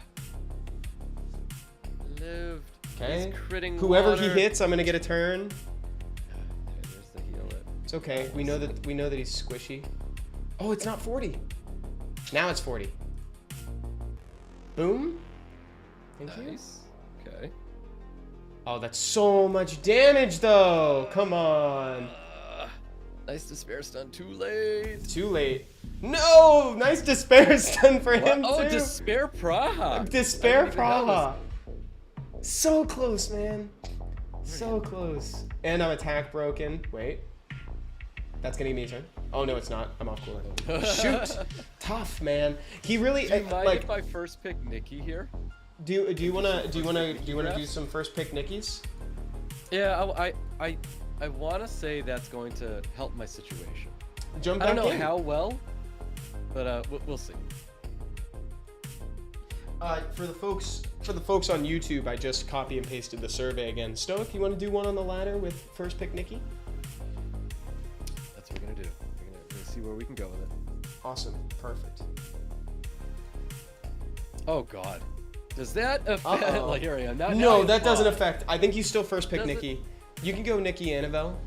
Lived. Okay. He's critting Whoever water. he hits, I'm gonna get a turn. Okay, there's the heal it. It's okay. We know that he's squishy. Oh, it's not 40. Now it's 40. Boom. Thank you. Nice. Okay. Oh, that's so much damage, though. Come on. Nice despair stun. Too late. Too late. No! Nice despair stun for him, Oh, too. despair Praha. Despair I didn't even know Praha. So close, man. So close. And I'm attack broken. Wait. That's gonna give me a turn. Oh no, it's not. I'm off cooldown. Shoot. Tough, man. He really Do you mind like. if I first pick Nikki here? Do you wanna do some first pick Nickies? Yeah, I want to say that's going to help my situation. Jump I back don't know in. how well, but we'll see. For the folks on YouTube, I just copy and pasted the survey again. Stoic, you want to do one on the ladder with first pick Nikki? That's what we're gonna do. We're gonna see where we can go with it. Awesome. Perfect. Oh God, does that affect? Uh-oh. Like here I am. Now No, I'm that doesn't off. affect. I think you still first pick Does it? Nikki. You can go Nikki Annabelle.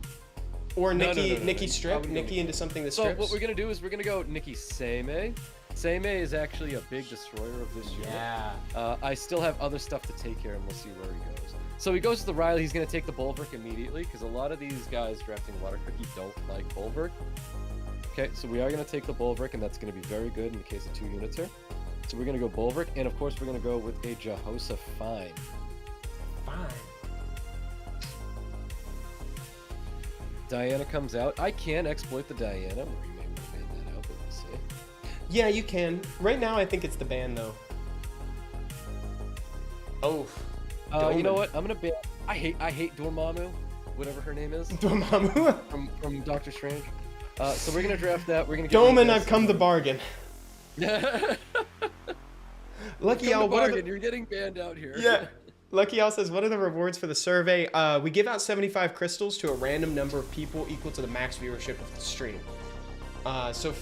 Or No, Nikki no. Nikki I strip. would go Nikki into something that So strips. what we're gonna do is we're gonna go Nikki Seimei. Seimei is actually a big destroyer of this unit. Yeah. I still have other stuff to take care, and we'll see where he goes. So he goes to the Riley. He's going to take the Bulwark immediately, because a lot of these guys drafting Water Cookie don't like Bulwark. Okay, so we are going to take the Bulwark, and that's going to be very good in the case of 2 units here. So we're going to go Bulwark, and of course we're going to go with a Jehoshaphat Fine. Fine. Diana comes out. I can exploit the Diana, or you may want to ban that out, but we'll see. Yeah, you can. Right now, I think it's the ban though. Oh. You know what? I'm gonna ban. I hate Dormammu, whatever her name is, Dormammu. from Doctor Strange. So we're gonna draft that. We're gonna get Doman, rid of I've this. come to bargain. Lucky Come Al, to what are bargain. the... You're getting banned out here. Yeah. Lucky Al says, what are the rewards for the survey? We give out 75 crystals to a random number of people equal to the max viewership of the stream. So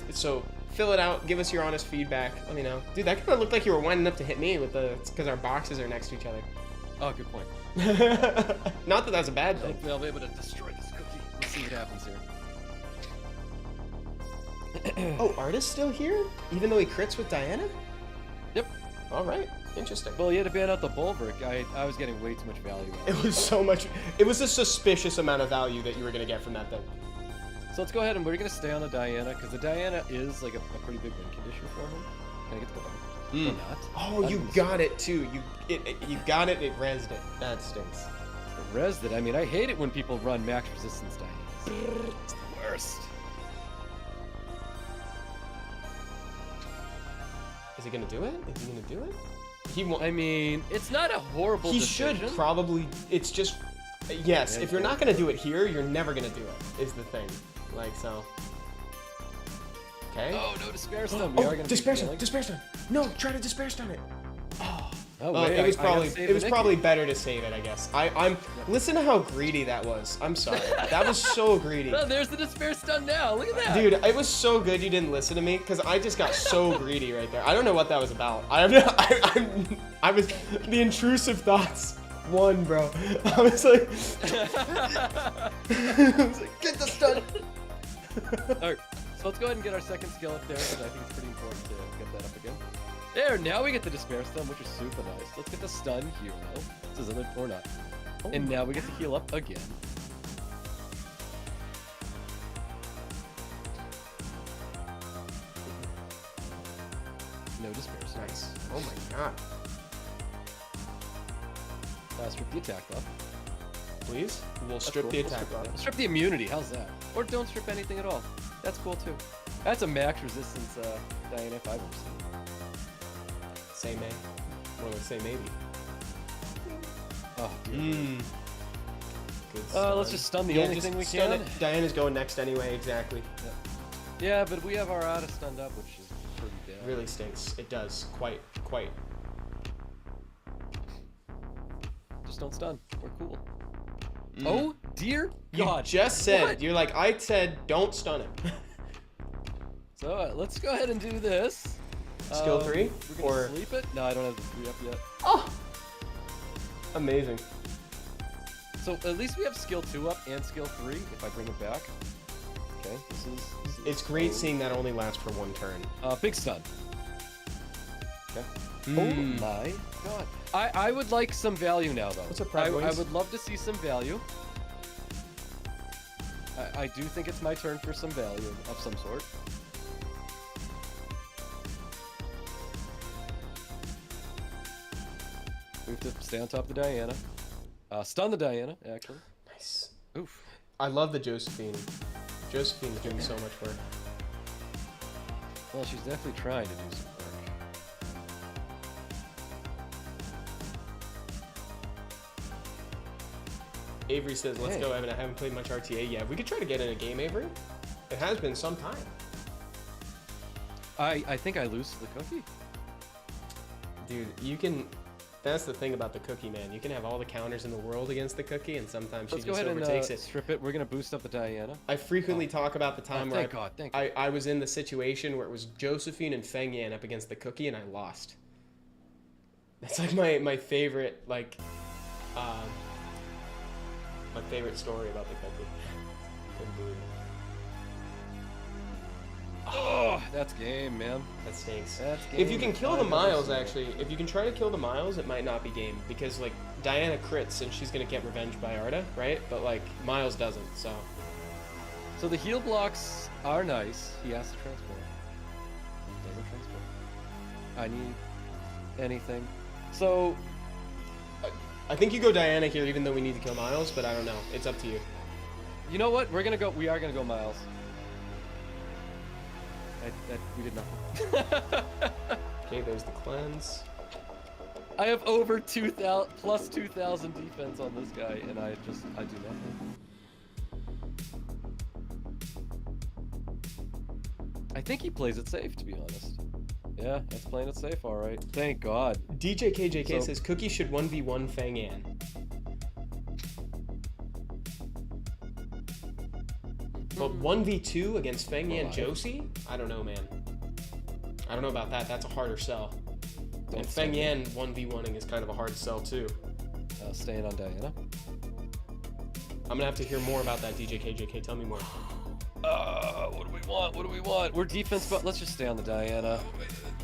fill it out. Give us your honest feedback. Let me know. Dude, that kind of looked like you were winding up to hit me with the... It's because our boxes are next to each other. Oh, good point. Not that that's a bad thing. Hopefully I'll be able to destroy this cookie. Let's see what happens here. Oh, Artist still here? Even though he crits with Diana? Yep. All right. Interesting. Well, you had to ban out the Bulwark. I was getting way too much value out of It was so much... It was a suspicious amount of value that you were going to get from that thing. So let's go ahead and we're going to stay on the Diana, because the Diana is like a pretty big win condition for him. Can I get the button? Or not. Oh, you got it, too. You got it, it rezzed it. That stinks. Rezzed it. I mean, I hate it when people run max resistance Dianas. It's the worst. Is he going to do it? Is he going to do it? He won't... I mean, it's not a horrible He decision. should probably... It's just... Yes, if you're not going to do it here, you're never going to do it, is the thing. Like, so... Okay. Oh, no, Despair Stun. We are going to Despair Stun! Despair Stun! No, try to Despair Stun it! Oh. Oh, Well, wait, it was I gotta probably save it was the probably Nikki. better to save it, I guess. I'm listen to how greedy that was. I'm sorry. That was so greedy. Oh, there's the despair stun now. Look at that. Dude, it was so good you didn't listen to me because I just got so greedy right there. I don't know what that was about. I was the intrusive thoughts won, bro. I was like, get the stun. Alright, so let's go ahead and get our second skill up there because I think it's pretty important to get that up again. There, now we get the despair stun, which is super nice. Let's get the stun here now. This is or not. And now we get to heal up again. No despair stun. Nice. Oh my god. Strip the attack buff. Please? We'll That's strip cool. the We'll attack strip it. buff. Strip the immunity, how's that? Or don't strip anything at all. That's cool too. That's a max resistance Diana if I've ever seen. Say may. Or let's say maybe. Oh, dear. Mmm. Good Let's stun. just stun the Yeah, only just thing we stun can. it. Diana's going next anyway, exactly. Yeah, but we have our Ada stunned up, which is pretty bad. Really stinks. It does. Quite. Just don't stun. We're cool. Oh, dear You God. just said, What? you're like, I said don't stun him. So let's go ahead and do this. Skill 3? We're gonna Or... sleep it? No, I don't have the 3 up yet. Oh! Amazing. So at least we have skill 2 up and skill 3 if I bring it back. Okay, this is It's great seeing that only lasts for one turn. big stun. Okay. Mm. Oh my god. I would like some value now though. What's up, Proud I Boys? would love to see some value. I do think it's my turn for some value of some sort. We have to stay on top of the Diana. Stun the Diana, actually. Nice. Oof. I love the Josephine. Josephine's doing so much work. Well, she's definitely trying to do some work. Avery says, let's Hey. go, Evan. I haven't played much RTA yet. We could try to get in a game, Avery. It has been some time. I think I lose to the cookie. Dude, you can... That's the thing about the cookie, man. You can have all the counters in the world against the cookie, and sometimes Let's she go just ahead and overtakes it. strip it. We're gonna boost up the Diana. I frequently talk about the time where thank God, thank you. I was in the situation where it was Josephine and Feng Yan up against the cookie, and I lost. That's like my favorite, like, my favorite story about the cookie. Couldn't believe it. Oh, that's game, man. That stinks. That's game. If you can kill the I've never Miles, seen it. actually, if you can try to kill the Miles, it might not be game because like Diana crits and she's gonna get revenge by Arda, right? But like Miles doesn't, so. So the heal blocks are nice. He has to transport. He doesn't transport. I need anything. So I think you go Diana here, even though we need to kill Miles, but I don't know. It's up to you. you know what? We are gonna go Miles. We did nothing. Okay, there's the cleanse. I have over 2,000 plus 2,000 defense on this guy, and I do nothing. I think he plays it safe, to be honest. Yeah, that's playing it safe, all right. Thank God. DJ KJK So- says Cookie should 1v1 Feng Yan. But 1v2 against Feng Yan Alive. Josie? I don't know, man. I don't know about that. That's a harder sell. Don't And stay Feng Yan 1v1ing is kind of a hard sell, too. Staying on Diana. I'm gonna have to hear more about that, DJ KJK. Tell me more. What do we want? What do we want? We're defense, but let's just stay on the Diana.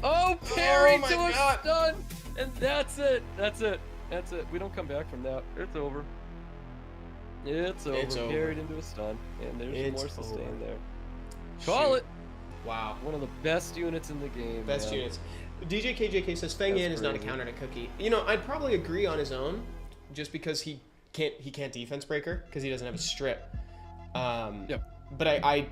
Oh, parry Oh my to a God. stun! And that's it. That's it. That's it. We don't come back from that. It's over. It's over. It's over. Parried into a stun. And there's It's more sustain over. there. Call Shoot. it. Wow. One of the best units in the game. Best man. units. DJ KJK says Feng That's Yan is not a crazy. counter to Cookie. You know, I'd probably agree on his own, just because he can't defense breaker because he doesn't have a strip. Yep. But I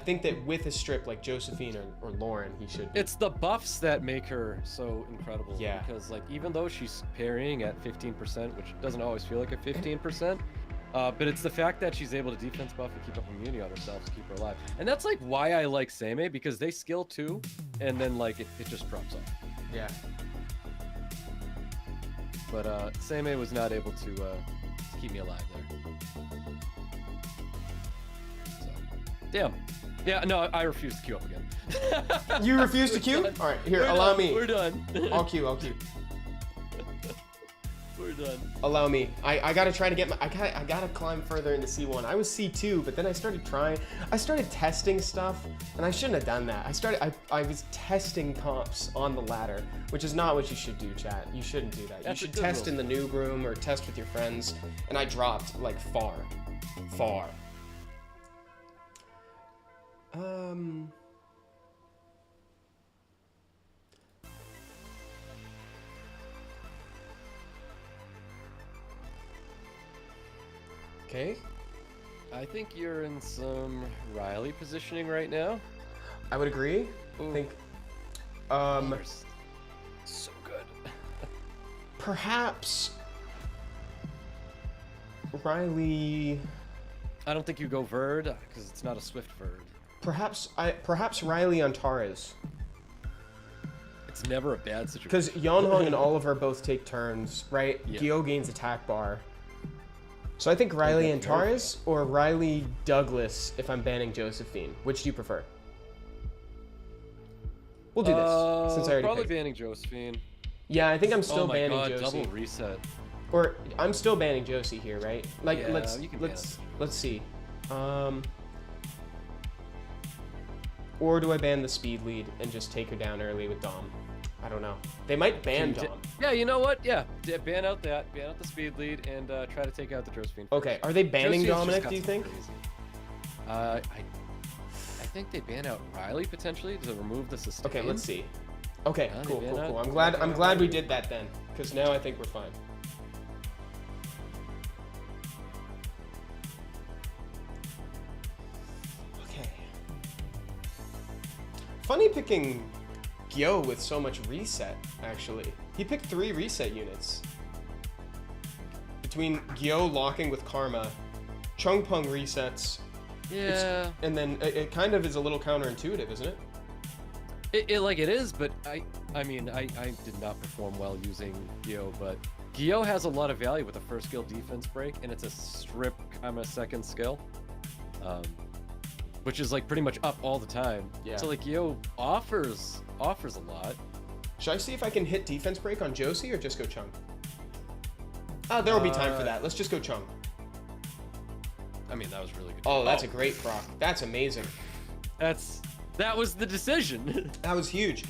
think that with a strip like Josephine or Lauren, he should be. It's the buffs that make her so incredible. Yeah. Because like even though she's parrying at 15%, which doesn't always feel like a 15%, but it's the fact that she's able to defense buff and keep up immunity on herself to keep her alive. And that's like why I like Seimei, because they skill too, and then like it just drops off. Yeah. but Seimei was not able to keep me alive there. So, damn. Yeah, no, I refuse to queue up again. You refuse to queue? All right, here, We're allow done. me. We're done. I'll queue. We're done. Allow me. I gotta try to get my. I gotta climb further into C1. I was C2, but then I started trying. I started testing stuff, and I shouldn't have done that. I was testing comps on the ladder, which is not what you should do, chat. You shouldn't do that. That's you a should good test rule. in the noob room or test with your friends. And I dropped like far. Okay. I think you're in some Riley positioning right now. I would agree. Ooh. I think. So good. Perhaps Riley. I don't think you go Verd because it's not a Swift Verd. Perhaps Riley on Torres. It's never a bad situation. Because Yeonhong and Oliver both take turns, right? Yeah. Gyo gains attack bar. So I think Riley and Torres or Riley Douglas if I'm banning Josephine. Which do you prefer? We'll do this since I already probably picked. banning Josephine. Yeah, I think I'm still Oh my banning god, Josie. double reset. Or I'm still banning Josie here, right? Like Yeah, you can ban let's see. Or do I ban the speed lead and just take her down early with Dom? I don't know. They might ban Can you Dom. Yeah, you know what? Yeah, ban out the speed lead and try to take out the Josephine. Okay, are they banning Josephine's just Dominic, got do you some think? crazy- I think they ban out Riley potentially to remove the sustain. Okay, let's see. Okay, Yeah, they cool. ban out- I'm glad we did that then, because now I think we're fine. Okay. Funny picking Gyo with so much reset, actually. He picked 3 reset units. Between Gyo locking with Karma, Chungpung resets, Yeah. and then it kind of is a little counterintuitive, isn't it? It is, but I mean, I did not perform well using Gyo, but Gyo has a lot of value with a first skill defense break, and it's a strip kind of second skill, which is like pretty much up all the time. Yeah. So like Gyo offers a lot. Should I see if I can hit defense break on Josie or just go Chung? There will be time for that. Let's just go Chung. I mean, that was really good. Oh, that's a great proc. That's amazing. That was the decision. That was huge.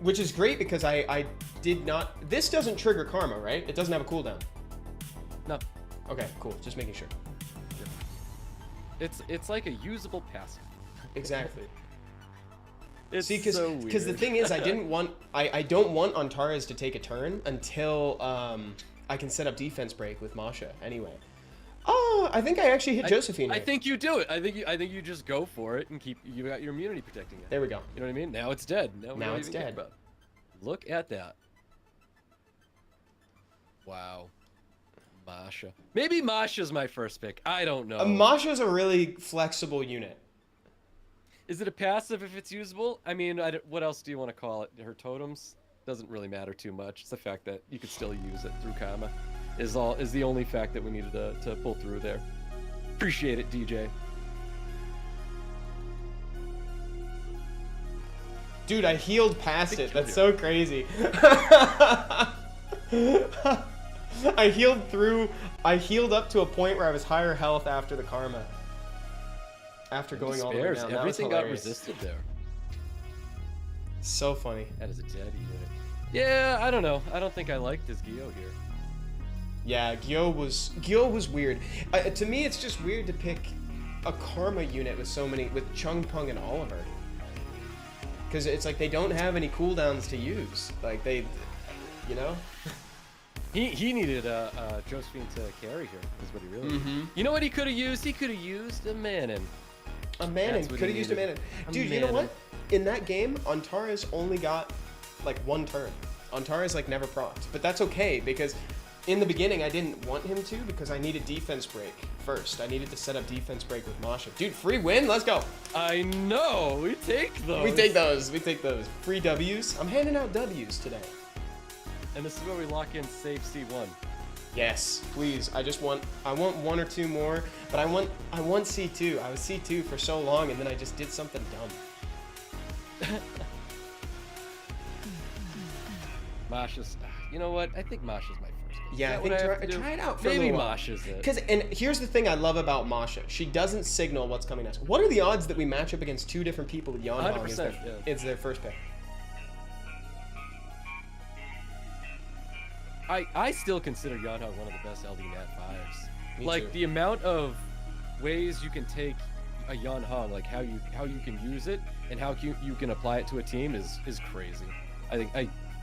Which is great because I did not. This doesn't trigger Karma, right? It doesn't have a cooldown. No, Okay, cool. Just making sure. it's like a usable passive. Exactly. It's See, so weird. because the thing is, I don't want Antares to take a turn until I can set up defense break with Masha. Anyway. Oh, I think I actually hit Josephine. I here. think you do it. I think you just go for it and you got your immunity protecting it. There we go. You know what I mean? Now it's dead. Now Now it's dead. Look at that. Wow. Masha. Maybe Masha's my first pick. I don't know. Masha's a really flexible unit. Is it a passive if it's usable? I mean, what else do you want to call it? Her totems? Doesn't really matter too much. It's the fact that you could still use it through Kama is the only fact that we needed to pull through there. Appreciate it, DJ. Dude, I healed past it. That's so crazy. I healed up to a point where I was higher health after the Karma. After going all the way Spares. down. That was Everything got hilarious. resisted there. So funny. That is a dead unit. Yeah, I don't know. I don't think I liked this Gyo here. Yeah, Gyo was weird. To me, it's just weird to pick a Karma unit with Chungpung and Oliver. Because it's like they don't have any cooldowns to use. Like they, you know? He needed Josephine to carry here, is what he really needed. You know what he could have used? He could have used a Manon. A Manon. That's what Could have he used a needed. Manon. A Dude, you know Manon. what? In that game, Antares only got like 1 turn. Antares like never procced. But that's okay because in the beginning I didn't want him to because I needed defense break first. I needed to set up defense break with Masha. Dude, free win. Let's go. I know. We take those. We take those. We take those. Free W's. I'm handing out W's today. and this is where we lock in save C1. Yes, please. I want one or two more, but I want C2. I was C2 for so long, and then I just did something dumb. Masha's, you know what? I think Masha's my first. Yeah, I think try it out for maybe a little while. Masha's it. And here's the thing I love about Masha. She doesn't signal what's coming next. What are the odds that we match up against two different people with Yan Hong 100%, yeah. it's their first pick? I still consider Yan Hong one of the best LD Nat 5s. Me Like too. the amount of ways you can take a Yan Hong, like how you can use it and how you can apply it to a team is crazy.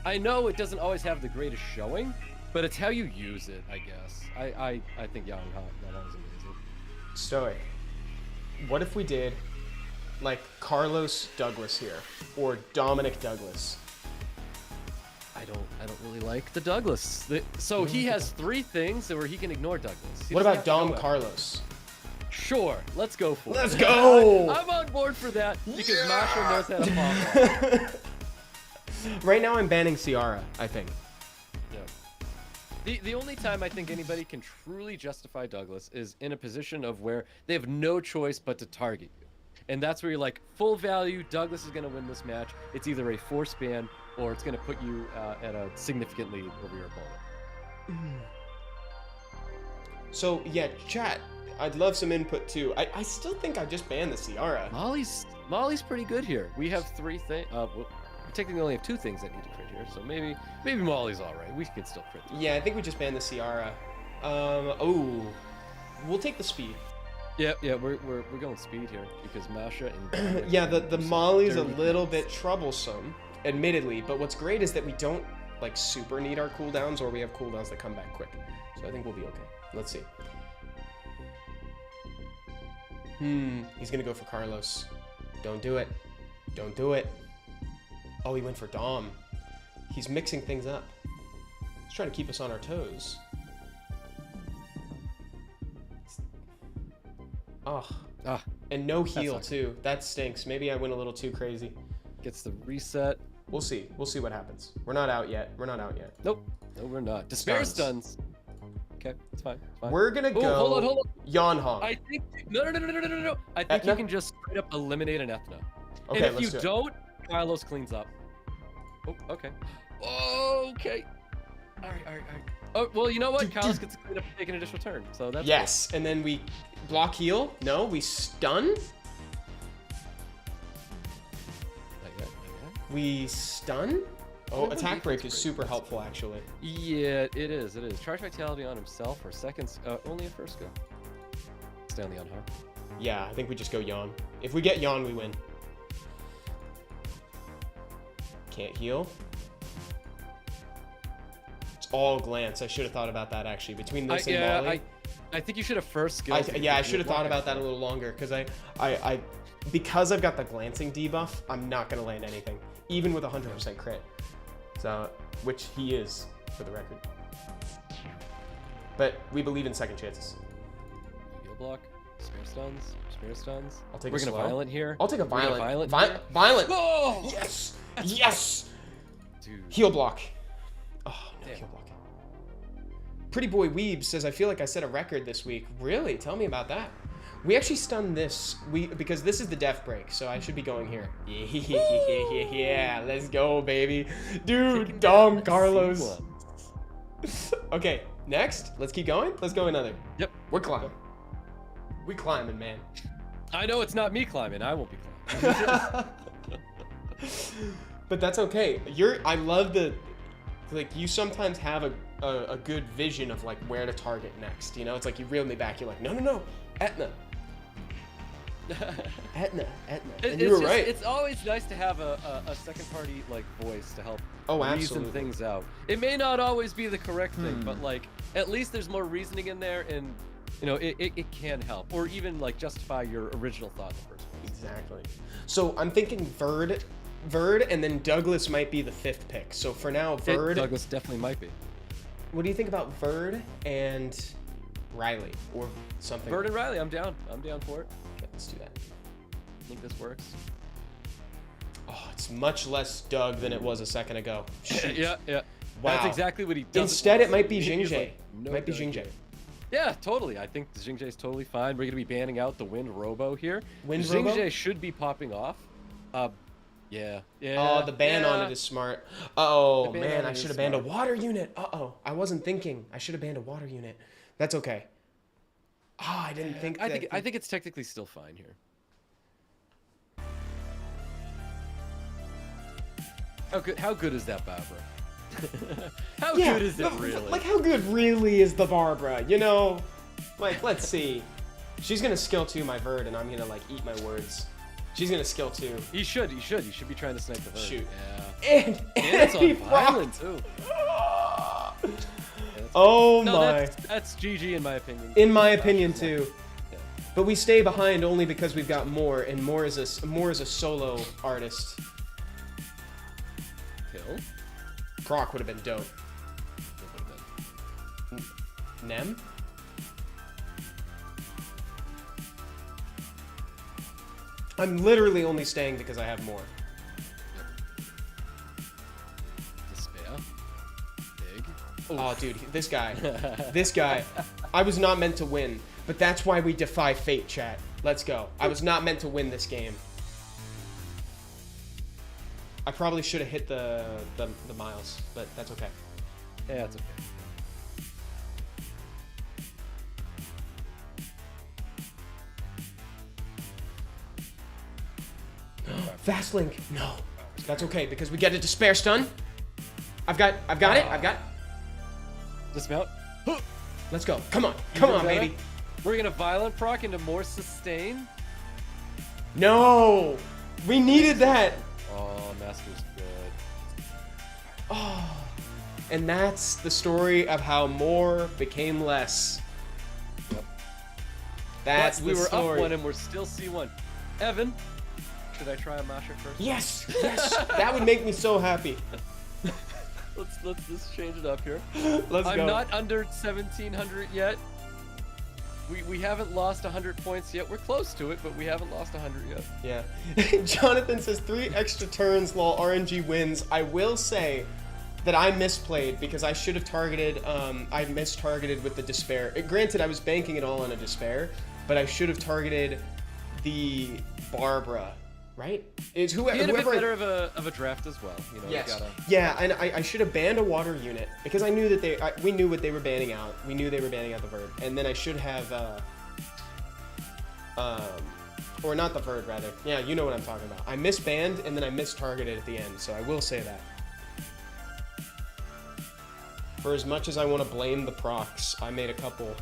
I know it doesn't always have the greatest showing, but it's how you use it, I guess. I think Yan Hong is amazing. Stoic. What if we did like Carlos Douglas here or Dominic Douglas? I don't really like the Douglas. So he has 3 things where he can ignore Douglas. He What doesn't about have to Dom go out. Carlos? Sure, let's go for it. Let's go! I'm on board for that because Masha knows how to pop. Right now I'm banning Ciara, I think. Yeah. The only time I think anybody can truly justify Douglas is in a position of where they have no choice but to target you. And that's where you're like, full value, Douglas is going to win this match. It's either a force ban or it's going to put you at a significant lead over your opponent. So yeah, chat. I'd love some input too. I still think I just banned the Ciara. Molly's pretty good here. We have 3 things. We technically only have 2 things that need to crit here, so maybe Molly's all right. We can still crit. Yeah, I think we just banned the Ciara. Oh, we'll take the speed. Yeah, we're going speed here because Masha and Yeah, the Molly's a little bit troublesome, admittedly. But what's great is that we don't like super need our cooldowns, or we have cooldowns that come back quick. So I think we'll be okay. Let's see. He's gonna go for Carlos. Don't do it. Don't do it. Oh, he went for Dom. He's mixing things up. He's trying to keep us on our toes. Oh. And no heal, too. That stinks. Maybe I went a little too crazy. Gets the reset. We'll see. We'll see what happens. We're not out yet. We're not out yet. Nope. No, we're not. Despair stuns. Okay, it's fine. It's fine. We're gonna go. Hold on. Yan Hong. I think no. I think you can just straight up eliminate an Ethna. Okay, and if you let's do it. don't, Carlos cleans up. Oh, okay. Okay. All right. Oh, well, you know what? Carlos gets to clean up and take an additional turn, so that's Yes, and then we block heal. No, we stun. Not yet. We stun. Oh, attack break is super helpful, actually. Yeah, it is. Charge vitality on himself for seconds. Only a first go. Stay on the unharmed. Yeah, I think we just go Yan. If we get Yan, we win. Can't heal. It's all glance. I should have thought about that, actually. Between this and Molly. I think you should have first skilled. I should have thought about that a little longer, because because I've got the glancing debuff, I'm not going to land anything, even with 100% crit. So, which he is, for the record. But we believe in second chances. Heal block, spare stuns. I'll take We're a gonna slow. violent here. I'll take a We're gonna violent. violent. Violent. Oh! Yes. Yes. Dude. Heal block. Oh, no Damn. heal block. Pretty Boy Weeb says, I feel like I set a record this week. Really? Tell me about that. We actually stunned this. Because this is the death break, so I should be going here. Yeah, let's go, baby. Dude, Dom Carlos. Okay, next. Let's keep going. Let's go another. Yep. We're climbing. We climbing, man. I know it's not me climbing. I won't be climbing. But that's okay. I love like, you sometimes have a good vision of like where to target next. You know, it's like you reel me back. You're like, no, Etna. Etna. And you were right. It's always nice to have a second party like voice to help reason absolutely. things out. It may not always be the correct thing, but like at least there's more reasoning in there, and you know it can help, or even like justify your original thought in the first place. Exactly. So I'm thinking Verd, and then Douglas might be the 5th pick. So for now, Verd. Douglas definitely might be. What do you think about Verd and Riley or something? Verd and Riley, I'm down. I'm down for it. Okay, let's do that. I think this works. Oh, it's much less Doug than it was a second ago. Shoot. Yeah. Wow. That's exactly what he does. Instead, it might be He's Jingjae. like, no might be thank you. Jingjae. Yeah, totally. I think Jingjae is totally fine. We're gonna be banning out the Wind Robo here. Wind Jingjae Robo? should be popping off. Yeah. Oh, the ban on yeah. it is smart. Oh, The ban man, on I it should is have banned a smart. water unit. Uh-oh. I wasn't thinking. I should have banned a water unit. That's okay. Oh, I didn't think that. I think it's technically still fine here. How good is that Barbara? How Yeah, good is it really? Like, how good really is the Barbara? You know? Like, let's see. She's gonna skill 2 my Verd, and I'm gonna, like, eat my words. She's gonna skill 2. He should be trying to snipe the Verd. Shoot. Yeah. And And it's he on violent too. Oh No, my. that's GG in my opinion. In my opinion, too. Yeah. But we stay behind only because we've got more, and more is a solo artist. Kill? Proc would have been dope. Nem? I'm literally only staying because I have more. Despair. Big. Oh, dude, this guy. This guy. I was not meant to win, but that's why we defy fate, chat. Let's go. I was not meant to win this game. I probably should have hit the miles, but that's okay. Yeah, it's okay. Fast link. No. That's okay because we get a despair stun. I've got it. Dismount. Let's go. Come on. Come on, Vendetta. baby. We're gonna violent proc into more sustain. No. We needed that. Oh, Master's good. Oh. And that's the story of how more became less. Yep. That's But we the were story. up 1 and we're still C1. Evan, should I try a Masher first? Yes. Yes. That would make me so happy. Let's change it up here. Let's I'm go. not under 1700 yet. We haven't lost 100 points yet. We're close to it, but we haven't lost 100 yet. Yeah. Jonathan says 3 extra turns while RNG wins. I will say that I misplayed because I should have targeted, I mistargeted with the Despair. Granted, I was banking it all on a Despair, but I should have targeted the Barbara, right? It's He had a bit whoever. better of a draft as well. You know, Yes. you gotta... Yeah, and I should have banned a water unit because I knew that we knew what they were banning out. We knew they were banning out the Verd, and then I should have, or not the Verd rather. Yeah, you know what I'm talking about. I misbanned and then I mistargeted at the end, so I will say that. For as much as I want to blame the procs, I made a couple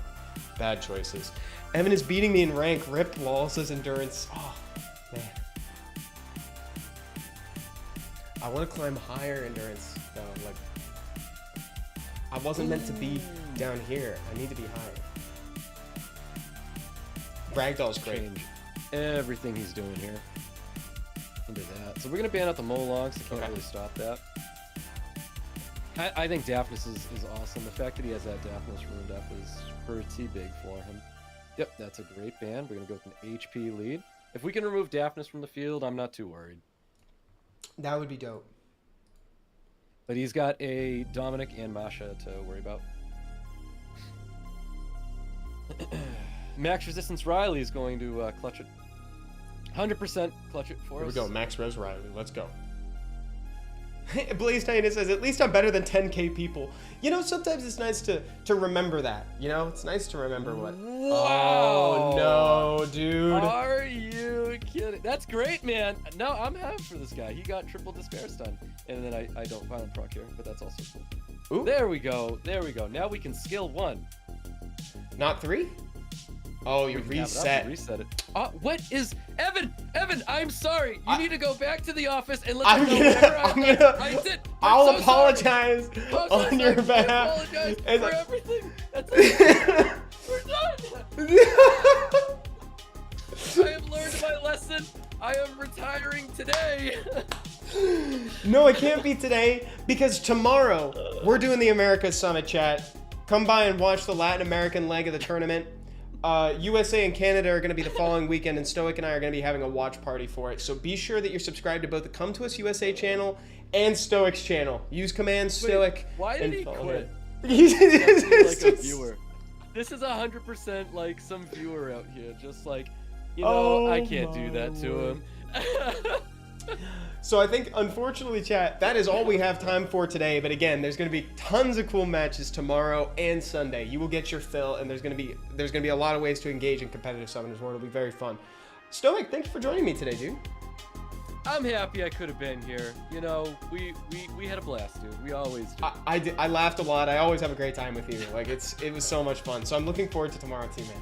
bad choices. Evan is beating me in rank. Rip Lawless's endurance. Oh, man. I want to climb higher endurance, though. Like, I wasn't meant to be down here. I need to be higher. Ragdoll's great. Change everything he's doing here into that. So we're gonna ban out the Molochs. I can't Okay. really stop that. I think Daphnis is awesome. The fact that he has that Daphnis ruined up is pretty big for him. Yep, that's a great ban. We're gonna go with an HP lead. If we can remove Daphnis from the field, I'm not too worried. That would be dope. But he's got a Dominic and Masha to worry about. Max Resistance Riley is going to clutch it. 100% clutch it for Here we us. go. Max Res Riley. Let's go. Blaze Titan says, at least I'm better than 10k people. You know, sometimes it's nice to remember that. You know, it's nice to remember what. Wow. Oh, no, dude. Are you kidding? That's great, man. No, I'm happy for this guy. He got triple despair stun. And then I don't violent proc here, but that's also cool. Ooh. There we go. There we go. Now we can skill 1. Not 3? Oh, you We can have it up reset. and reset it. What is Evan? Evan, I'm sorry. You need to go back to the office and let I'm them know whatever I did. I'll I'm so sorry. apologize I'm so on sorry. your I behalf. apologize As for I- everything. That's it. We're done. I have learned my lesson. I am retiring today. No, it can't be today because tomorrow we're doing the Americas Summit, chat. Come by and watch the Latin American leg of the tournament. USA and Canada are going to be the following weekend, and Stoic and I are going to be having a watch party for it. So be sure that you're subscribed to both the Come To Us USA channel and Stoic's channel. Use command Stoic. Why did and he follow quit? him. Like a viewer. This is 100% like some viewer out here, just like, you know, I can't do that to him. So I think, unfortunately, chat, that is all we have time for today. But again, there's going to be tons of cool matches tomorrow and Sunday. You will get your fill, and there's going to be a lot of ways to engage in competitive Summoners War. It'll be very fun. Stoic, thanks for joining me today, dude. I'm happy I could have been here. You know, we had a blast, dude. We always do. I laughed a lot. I always have a great time with you. Like it was so much fun. So I'm looking forward to tomorrow too, man.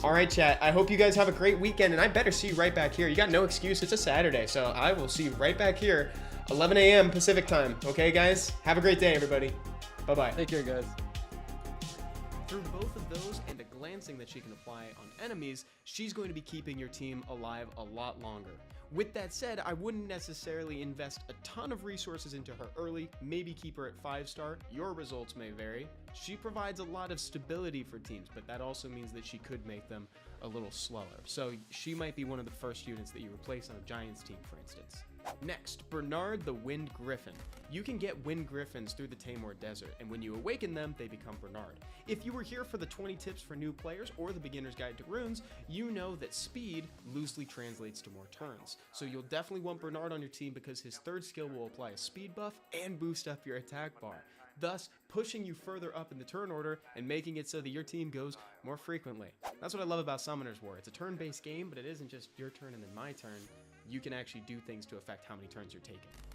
All right, chat. I hope you guys have a great weekend, and I better see you right back here. You got no excuse. It's a Saturday, so I will see you right back here, 11 a.m. Pacific time. Okay, guys? Have a great day, everybody. Bye-bye. Take care, guys. Through both of those and the glancing that she can apply on enemies, she's going to be keeping your team alive a lot longer. With that said, I wouldn't necessarily invest a ton of resources into her early, maybe keep her at 5-star. Your results may vary. She provides a lot of stability for teams, but that also means that she could make them a little slower. So she might be one of the first units that you replace on a Giants team, for instance. Next, Bernard the Wind Griffin. You can get Wind Griffins through the Tamor Desert, and when you awaken them, they become Bernard. If you were here for the 20 tips for new players or the beginner's guide to runes, you know that speed loosely translates to more turns. So you'll definitely want Bernard on your team because his third skill will apply a speed buff and boost up your attack bar, thus pushing you further up in the turn order and making it so that your team goes more frequently. That's what I love about Summoner's War. It's a turn-based game, but it isn't just your turn and then my turn. You can actually do things to affect how many turns you're taking.